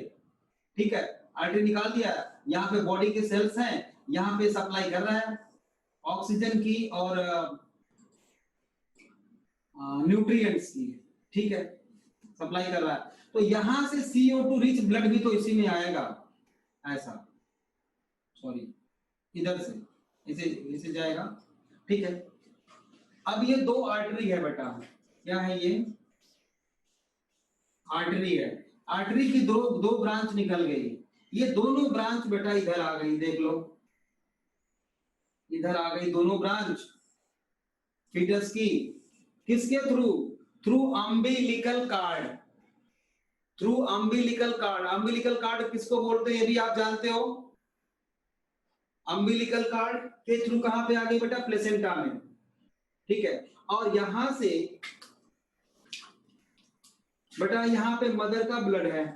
ठीक है, आर्टरी निकाल दिया, यहाँ पे बॉडी के सेल्स हैं, यहाँ पे सप्लाई कर रहा है ऑक्सीजन की और न्यूट्रिएंट्स की, ठीक है, सप्लाई कर रहा है। तो यहां से CO2 रिच ब्लड भी तो इसी में आएगा, ऐसा, सॉरी, इधर से इसे इसे जाएगा, ठीक है। अब ये दो आर्टरी है बेटा, क्या है ये, आर्टरी है, आर्टरी की दो दो ब्रांच निकल गई, ये दोनों ब्रांच बेटा इधर आ गई, देख लो इधर आ गई दोनों ब्रांच फीटस की, किसके through, through umbilical card, through umbilical card. Umbilical card किसको बोलते हैं ये भी आप जानते हो, अम्बिलिकल कार्ड के थ्रू कहां पे आ गई बेटा, प्लेसेंटा में, ठीक है। और यहां से बेटा यहाँ पे मदर का ब्लड है,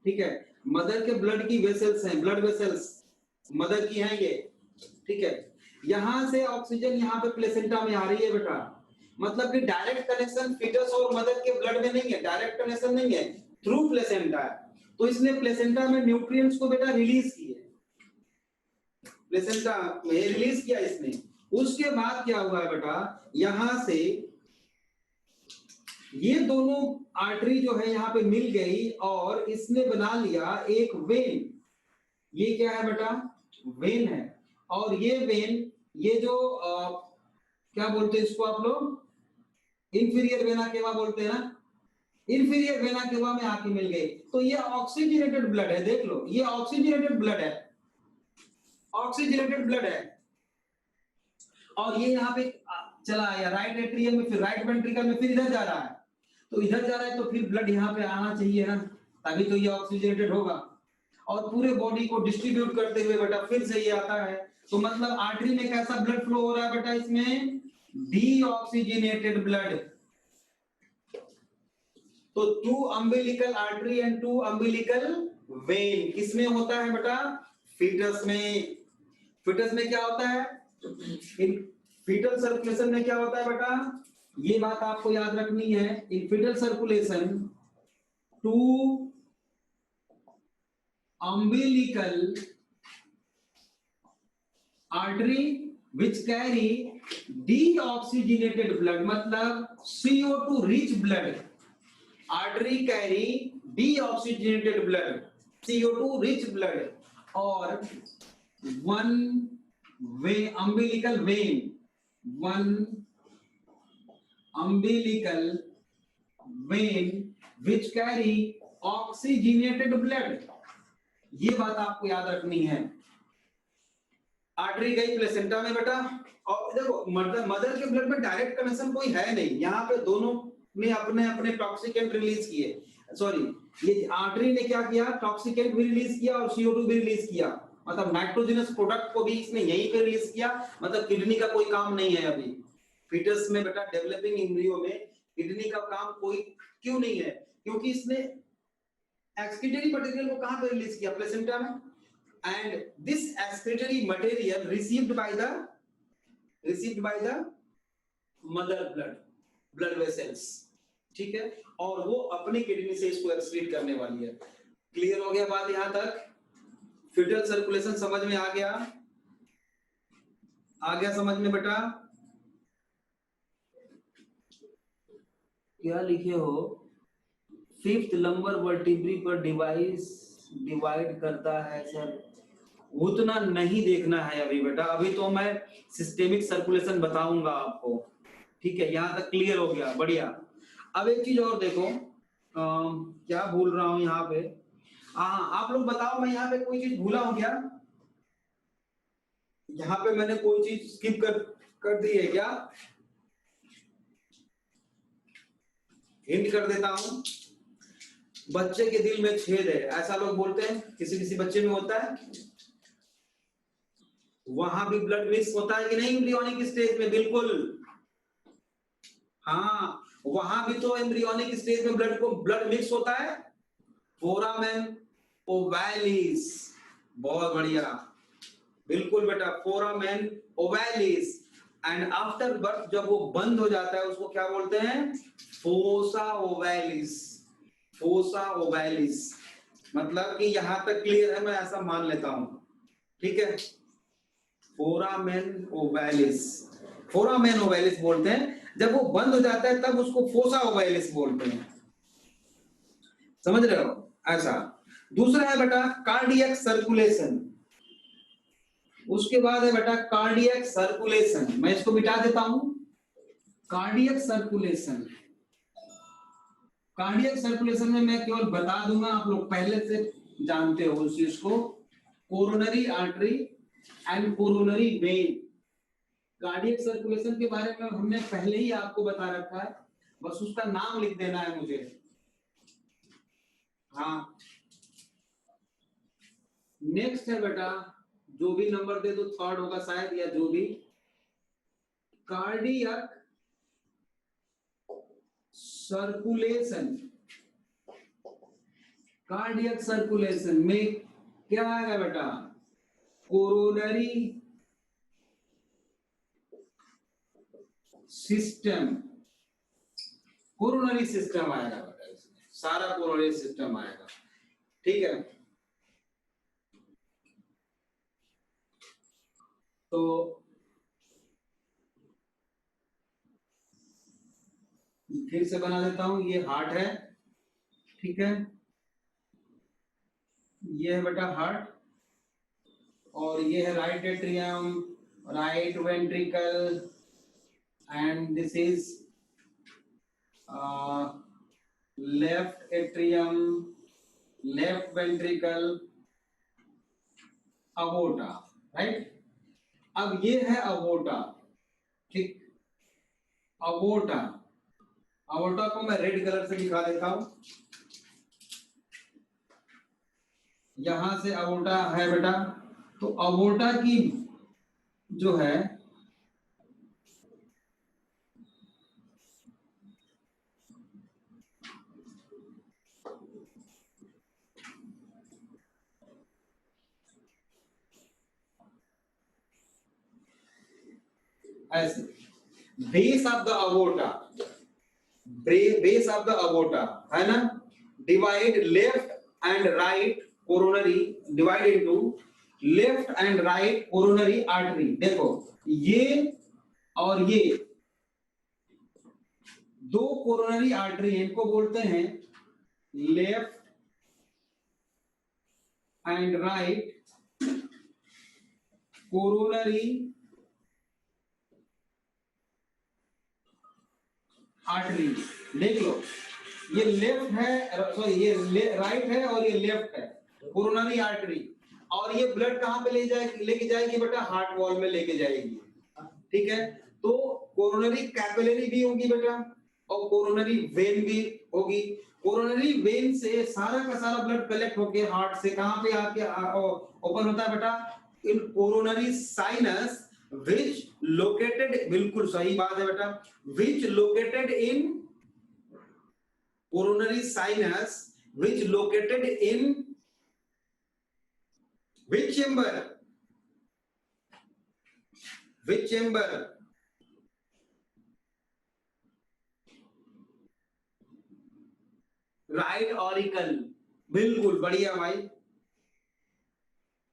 ठीक है, मदर के ब्लड की वेसल्स हैं, ब्लड वेसल्स मदर की हैं ये, ठीक है। यहां से ऑक्सीजन यहाँ पे प्लेसेंटा में आ रही है बेटा, मतलब कि डायरेक्ट कनेक्शन फीटस और मदर के ब्लड में नहीं है, डायरेक्ट कनेक्शन नहीं है, थ्रू प्लेसेंटा है। तो इसने प्लेसेंटा में न्यूट्रिएंट्स को बेटा रिलीज किए, प्लेसेंटा में रिलीज किया इसने। उसके बाद क्या हुआ है बेटा, यहां से ये दोनों आर्टरी जो है यहाँ पे मिल गई और इसने बना लिया एक वेन। ये क्या है बेटा, वेन है। और ये वेन, ये जो क्या बोलते हैं इसको आप लोग, इंफीरियर वेना केवा बोलते हैं ना, इंफीरियर वेना केवा में आके मिल गई। तो ये ऑक्सीजनेटेड ब्लड है, देख लो ये ऑक्सीजनेटेड ब्लड है, ऑक्सीजनेटेड ब्लड है। और ये यहाँ पे चला आया राइट एट्रियम में, फिर राइट वेंट्रिकल में, फिर इधर जा रहा है। तो इधर जा रहा है तो फिर ब्लड यहाँ पे आना चाहिए ना, तभी तो ये ऑक्सीजनेटेड होगा। और पूरे बॉडी को डिस्ट्रीब्यूट करते हुए बेटा फिर से ये आता है। तो मतलब आर्टरी में कैसा ब्लड फ्लो हो रहा है बेटा, इसमें डीऑक्सीजनेटेड ब्लड। तो two umbilical artery and two umbilical vein किसमें होता है बेटा, फीटस में। फीटस में क्या होता है, इन फीटल सर्कुलेशन में क्या होता है बेटा, ये बात आपको याद रखनी है, in fetal circulation two umbilical artery which carry deoxygenated blood, मतलब CO2 rich blood. Artery carry deoxygenated blood, CO2 rich blood, और one way umbilical vein, one umbilical vein which carry oxygenated blood। ये बात आपको याद रखनी है। Artery गई placenta में बेटा, और देखो मदर के ब्लड में डायरेक्ट कनेक्शन कोई है नहीं, यहाँ पे दोनों ने अपने अपने टॉक्सिकेंट रिलीज किए, सॉरी ये आर्टरी ने क्या किया, टॉक्सिकेंट भी रिलीज किया और CO2 भी रिलीज किया, मतलब नाइट्रोजनस प्रोडक्ट को भी इसने यहीं पे रिलीज किया, मतलब किडनी का कोई काम नहीं है अभी फीटस में बेटा, डेवलपिंग एम्ब्रियो में किडनी का काम कोई क्यों नहीं है, क्योंकि इसने एक्सक्रीटरी मटेरियल को कहां पे रिलीज किया, प्लेसेंटा में, and this excretory material received by the mother blood vessels, ठीक है, और वो अपनी किडनी से इसको एक्सक्रीट करने वाली है। क्लियर हो गया बात यहां तक? फीटल सर्कुलेशन समझ में आ गया समझ में बेटा? क्या लिखे हो? फिफ्थ लंबर वर्टिब्री पर डिवाइड करता है सर, उतना नहीं देखना है अभी बेटा, अभी तो मैं सिस्टेमिक सर्कुलेशन बताऊंगा आपको, ठीक है, यहां तक क्लियर हो गया, बढ़िया। अब एक चीज और देखो, क्या भूल रहा हूं यहाँ पे, हाँ आप लोग बताओ, मैं यहाँ पे कोई चीज भूला हूं क्या? यहाँ पे मैंने कोई चीज स्किप कर दी है क्या? हिंट कर देता हूं, बच्चे के दिल में छेद है, ऐसा लोग बोलते हैं, किसी किसी बच्चे में होता है, वहां भी ब्लड मिक्स होता है कि नहीं एम्ब्रियोनिक स्टेज में? बिल्कुल, हाँ वहां भी तो एम्ब्रियोनिक स्टेज में ब्लड मिक्स होता है, फोरामेन ओवैलिस, बहुत बढ़िया, बिल्कुल बेटा, फोरामेन ओवैलिस, एंड आफ्टर बर्थ जब वो बंद हो जाता है उसको क्या बोलते हैं? फोसा ओवैलिस, फोसा ओवैलिस, मतलब कि यहां तक क्लियर है, मैं ऐसा मान लेता हूं, ठीक है, फोरामेन ओवैलिस बोलते हैं, जब वो बंद हो जाता है तब उसको फोसा ओवैलिस बोलते हैं, समझ रहे हो? ऐसा। दूसरा है बेटा कार्डियक सर्कुलेशन, उसके बाद है बेटा कार्डियक सर्कुलेशन, मैं इसको मिटा देता हूं, कार्डियक सर्कुलेशन, कार्डियक सर्कुलेशन में मैं केवल बता दूंगा, आप लोग पहले से जानते हो उस चीज को, coronary artery and coronary when. Cardiac circulation के बारे में हमने पहले ही आपको बता रखा है, बस उसका नाम लिख देना है मुझे, हाँ। नेक्स्ट है बेटा, जो भी नंबर दे दो, थर्ड होगा शायद, या जो भी, कार्डियक सर्कुलेशन। कार्डियक सर्कुलेशन में क्या आएगा बेटा? कोरोनरी सिस्टम, कोरोनरी सिस्टम आएगा बेटा, इसमें सारा कोरोनरी सिस्टम आएगा, ठीक है। तो फिर से बना देता हूं, ये हार्ट है, ठीक है, ये है बेटा हार्ट, और ये है right atrium, right ventricle, and this is left atrium, left ventricle, aorta, right. अब ये है अवोर्टा, ठीक, अवोर्टा, अवोर्टा को मैं रेड कलर से दिखा देता हूं, यहां से अवोर्टा है बेटा, तो अवोर्टा की जो है ऐसे, base of the aorta, base of the aorta है ना, divide left and right coronary, divide into left and right coronary artery. देखो ये और ये दो कोरोनरी आर्टरी, इनको बोलते हैं left and right coronary artery. देख लो ये लेफ्ट है, सॉरी ये राइट है और ये लेफ्ट है कोरोनरी आर्टरी, और ये ब्लड कहां पे लेके जाएगी बेटा, हार्ट वॉल में लेके जाएगी। ठीक है, तो कोरोनरी कैपिलरी भी होगी बेटा और कोरोनरी वेन भी होगी। कोरोनरी वेन से सारा का सारा ब्लड कलेक्ट होके हार्ट से कहां पे आके ओपन होता है बेटा, इन कोरोनरी साइनस which located, बिल्कुल सही बात है बेटा, which located in coronary sinus, which located in which chamber, which chamber, right auricle. बिल्कुल बढ़िया भाई,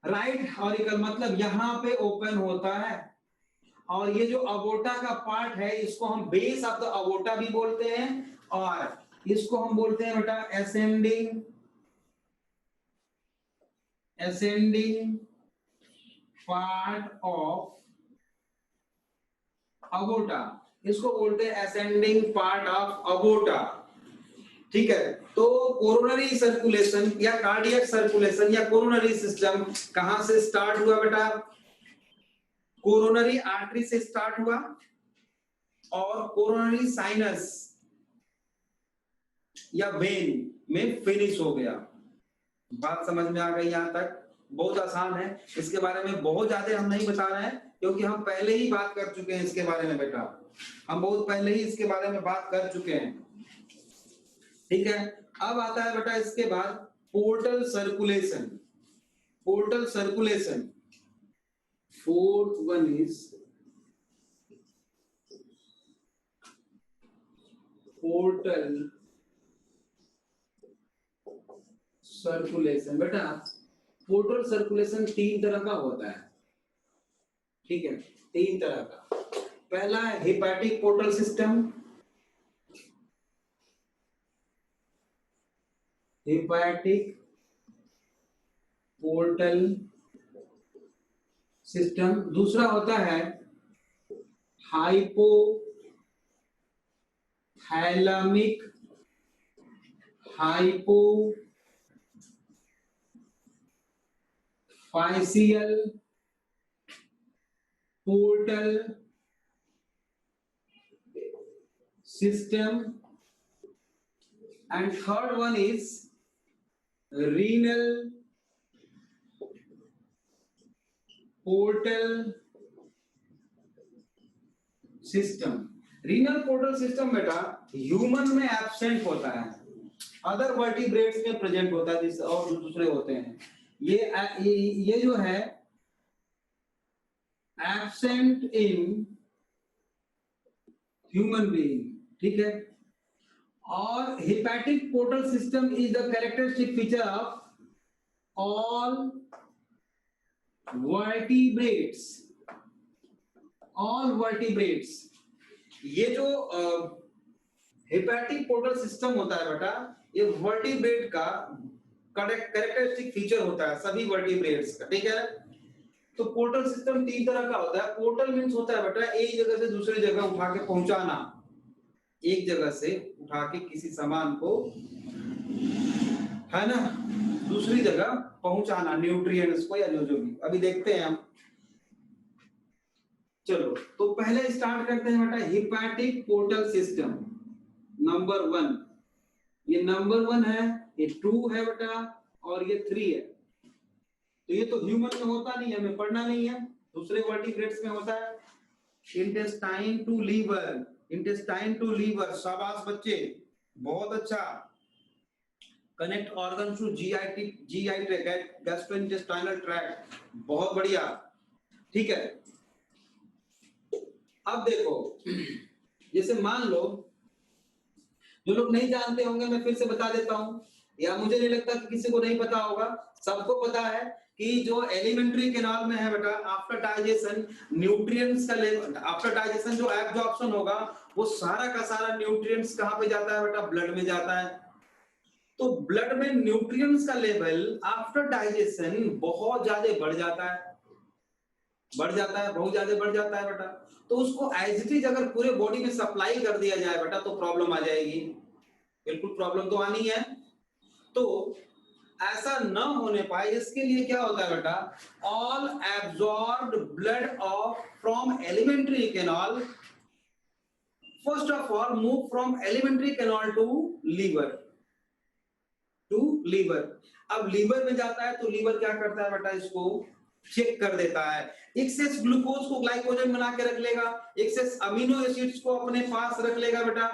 राइट ऑरिकल मतलब यहां पे ओपन होता है, और ये जो अबोटा का पार्ट है इसको हम बेस ऑफ द अबोटा भी बोलते हैं, और इसको हम बोलते हैं बेटा असेंडिंग पार्ट ऑफ अबोटा, इसको बोलते हैं असेंडिंग पार्ट ऑफ अबोटा। ठीक है, तो कोरोनरी सर्कुलेशन या कार्डियक सर्कुलेशन या कोरोनरी सिस्टम कहां से स्टार्ट हुआ बेटा, कोरोनरी आर्टरी से स्टार्ट हुआ और कोरोनरी साइनस या वेन में फिनिश हो गया। बात समझ में आ गई? यहां तक बहुत आसान है, इसके बारे में बहुत ज्यादा हम नहीं बता रहे हैं क्योंकि हम पहले ही बात कर चुके हैं इसके बारे में बेटा, हम बहुत पहले ही इसके बारे में बात कर चुके हैं। ठीक है, अब आता है बेटा इसके बाद portal circulation. Portal circulation, fourth one is portal circulation. बेटा पोर्टल सर्कुलेशन तीन तरह का होता है। ठीक है, तीन तरह का। पहला है hepatic portal system, hepatic portal system. दूसरा होता है hypothalamic hypophysial portal system, and third one is renal portal system। Renal portal system बेटा ह्यूमन में एब्सेंट होता है, अदर वर्टिब्रेट्स में प्रेजेंट होता है जिस और जो दूसरे होते हैं। ये जो है एब्सेंट इन ह्यूमन बीइंग। ठीक है, और hepatic portal system is the characteristic feature of all vertebrates। all vertebrates, ये जो hepatic portal system होता है बेटा, ये वर्टिब्रेट का कैरेक्टरिस्टिक फीचर होता है सभी वर्टिब्रेट्स का। ठीक है, तो पोर्टल सिस्टम तीन तरह का होता है। पोर्टल मींस होता है बेटा एक जगह से दूसरी जगह उठा के पहुंचाना, एक जगह से उठा के किसी सामान को, है ना, दूसरी जगह पहुंचाना, न्यूट्रिएंट्स को या जो भी। अभी देखते हैं हम, चलो तो पहले स्टार्ट करते हैं बेटा हेपेटिक पोर्टल सिस्टम नंबर 1। ये नंबर 1 है, ये 2 है बेटा और ये 3 है। तो ये तो ह्यूमन में होता नहीं है, हमें पढ़ना नहीं है, दूसरे वर्टिब्रेट्स में होता है। Intestine to liver, intestine to liver, शाबाश बच्चे, बहुत अच्छा। Connect organ to GI tract, gastrointestinal tract, बहुत बढ़िया। ठीक है, अब देखो जैसे मान लो जो लोग नहीं जानते होंगे मैं फिर से बता देता हूं, या मुझे नहीं लगता कि किसी को नहीं पता होगा, सबको पता है कि जो एलिमेंट्री कैनाल में है बेटा, आफ्टर डाइजेशन न्यूट्रिएंट्स का लेवल, आफ्टर डाइजेशन जो एब्जॉर्प्शन होगा वो सारा का सारा न्यूट्रिएंट्स कहां पे जाता है बेटा, ब्लड में जाता है। तो ब्लड में न्यूट्रिएंट्स का लेवल आफ्टर डाइजेशन बहुत ज्यादा बढ़ जाता है, बहुत ज्यादा बढ़ जाता है बेटा। तो उसको एज इट इज अगर पूरे बॉडी में सप्लाई कर दिया जाए बेटा तो प्रॉब्लम आ जाएगी, बिल्कुल प्रॉब्लम तो आनी है। तो ऐसा न होने पाए इसके लिए क्या होता है बेटा, all absorbed blood of from alimentary canal first of all move from alimentary canal to liver, अब लीवर में जाता है तो लीवर क्या करता है बेटा, इसको चेक कर देता है, एक्सेस ग्लूकोज को ग्लाइकोजन बना के रख लेगा, एक्सेस अमीनो एसिड्स को अपने पास रख लेगा बेटा,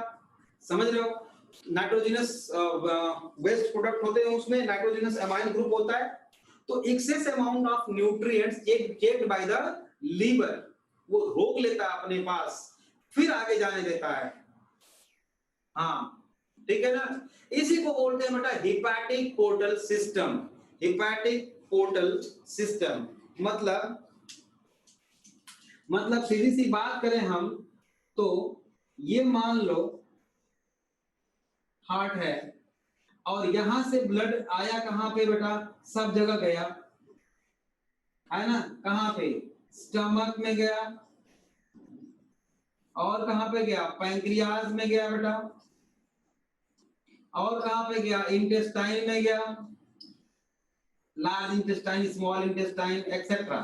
समझ रहे हो। नाइट्रोजनस वेस्ट प्रोडक्ट होते हैं, उसमें नाइट्रोजनस अमाइन ग्रुप होता है। तो excess amount of nutrients checked by the liver, वो रोक लेता है अपने पास, फिर आगे जाने देता है। हाँ ठीक है ना, इसी को बोलते हैं बेटा hepatic portal system. Hepatic portal system मतलब सीधी सी बात करें हम तो ये मान लो हार्ट है और यहां से ब्लड आया कहां पे बेटा, सब जगह गया है ना, कहां पे, स्टमक में गया, और कहां पे गया, पैंक्रियाज में गया बेटा, और कहां पे गया, इंटेस्टाइन में गया, large intestine, small intestine etcetera.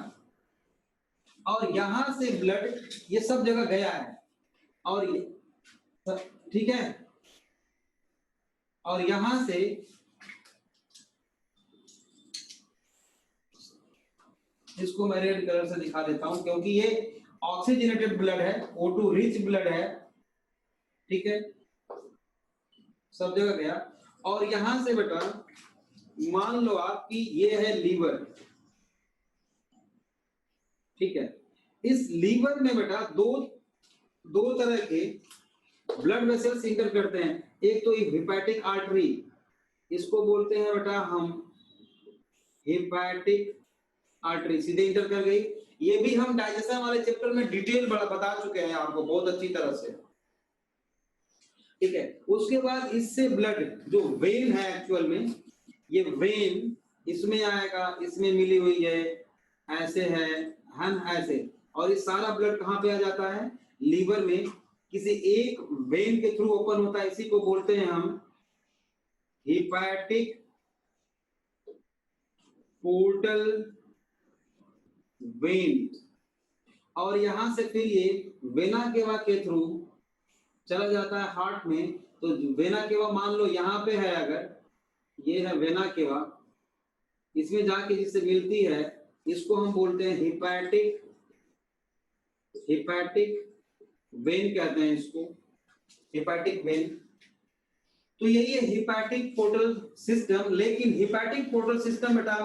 और यहां से ब्लड ये सब जगह गया है, और ये ठीक है, और यहां से इसको मैं रेड कलर से दिखा देता हूं क्योंकि ये ऑक्सीजनेटेड ब्लड है, O2 रिच ब्लड है, ठीक है, सब जगह गया। और यहां से बेटा मान लो आपकी ये है लीवर, ठीक है, इस लीवर में बेटा दो तरह के ब्लड वेसल्स इंटर करते हैं, एक तो हिपैटिक आर्टरी, इसको बोलते हैं बेटा हम हिपैटिक आर्टरी, सीधे इंटर कर गई। ये भी हम डाइजेशन वाले चैप्टर में डिटेल बता चुके हैं आपको बहुत अच्छी तरह से, ठीक है। उसके बाद इससे ब्लड जो वेन है, एक्चुअल में ये वेन इसमें आएगा, इसमें मिली हुई है, ऐसे है ऐसे, और ये सारा ब्लड कहां पे आ जाता है, लीवर में, किसी एक वेन के थ्रू ओपन होता है, इसी को बोलते हैं हम हिपैटिक पोर्टल वेन। और यहां से फिर ये वेना केवा के थ्रू चला जाता है हार्ट में। तो वेना केवा मान लो यहां पे है, अगर ये है वेना केवा, इसमें जाके जिससे मिलती है इसको हम बोलते हैं हिपैटिक वेन कहते हैं इसको, हिपैटिक वेन। तो यही है हिपैटिक पोर्टल सिस्टम। लेकिन हिपैटिक पोर्टल सिस्टम बेटा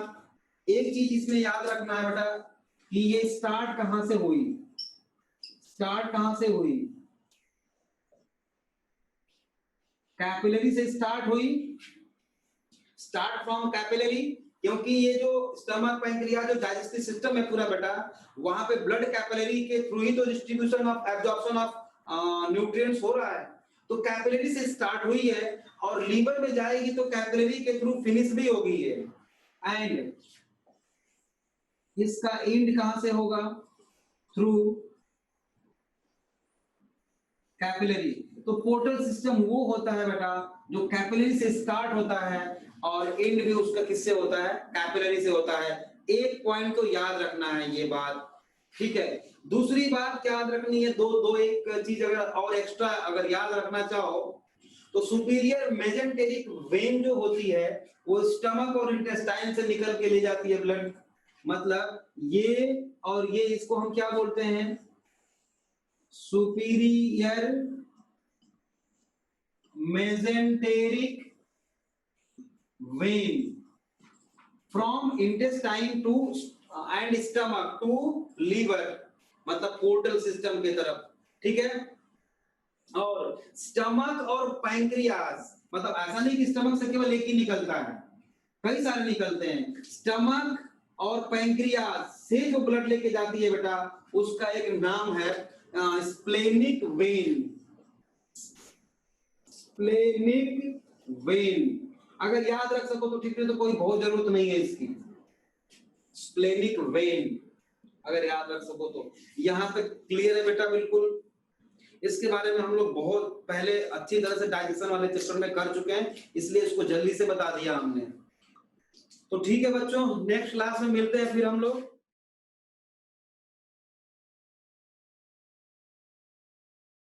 एक चीज इसमें याद रखना है बेटा कि ये स्टार्ट कहां से हुई, कैपिलरी से स्टार्ट हुई, स्टार्ट फ्रॉम कैपिलरी, क्योंकि ये जो स्टमक पैंक्रियाज जो डाइजेस्टिव सिस्टम है पूरा बेटा, वहां पे ब्लड कैपिलरी के थ्रू ही तो distribution of absorption of nutrients हो रहा है। तो कैपिलरी से स्टार्ट हुई है और लीवर में जाएगी तो कैपिलरी के थ्रू फिनिश भी होगी है, एंड इसका एंड कहां से होगा, थ्रू कैपिलरी। तो पोर्टल सिस्टम वो होता है बेटा जो कैपिलरी से स्टार्ट होता है और एंड भी उसका किससे होता है, कैपिलरी से होता है। एक पॉइंट तो याद रखना है ये बात, ठीक है। दूसरी बात क्या याद रखनी है, दो एक चीज अगर और एक्स्ट्रा अगर याद रखना चाहो तो सुपीरियर मेजेंटेरिक वेन जो होती है वो स्टमक और इंटेस्टाइन से निकल के ले जाती है ब्लड, मतलब ये और ये, इसको हम क्या बोलते हैं, superior mesenteric vein from intestine to and stomach to liver, मतलब पोर्टल सिस्टम की तरफ, ठीक है। और स्टमक और पैंक्रियाज, मतलब ऐसा नहीं कि स्टमक से केवल एक ही निकलता है, कई सारे निकलते हैं। स्टमक और पैंक्रियास से जो ब्लड लेके जाती है बेटा, उसका एक नाम है स्प्लेनिक वेन। स्प्लेनिक वेन अगर याद रख सको तो ठीक है, तो कोई बहुत जरूरत नहीं है इसकी। स्प्लेनिक वेन अगर याद रख सको तो। यहां तक क्लियर है बेटा? बिल्कुल। इसके बारे में हम लोग बहुत पहले अच्छी तरह से डाइजेशन वाले चैप्टर में कर चुके हैं, इसलिए इसको जल्दी से बता दिया हमने। तो ठीक है बच्चों, नेक्स्ट क्लास में मिलते हैं फिर हम लोग।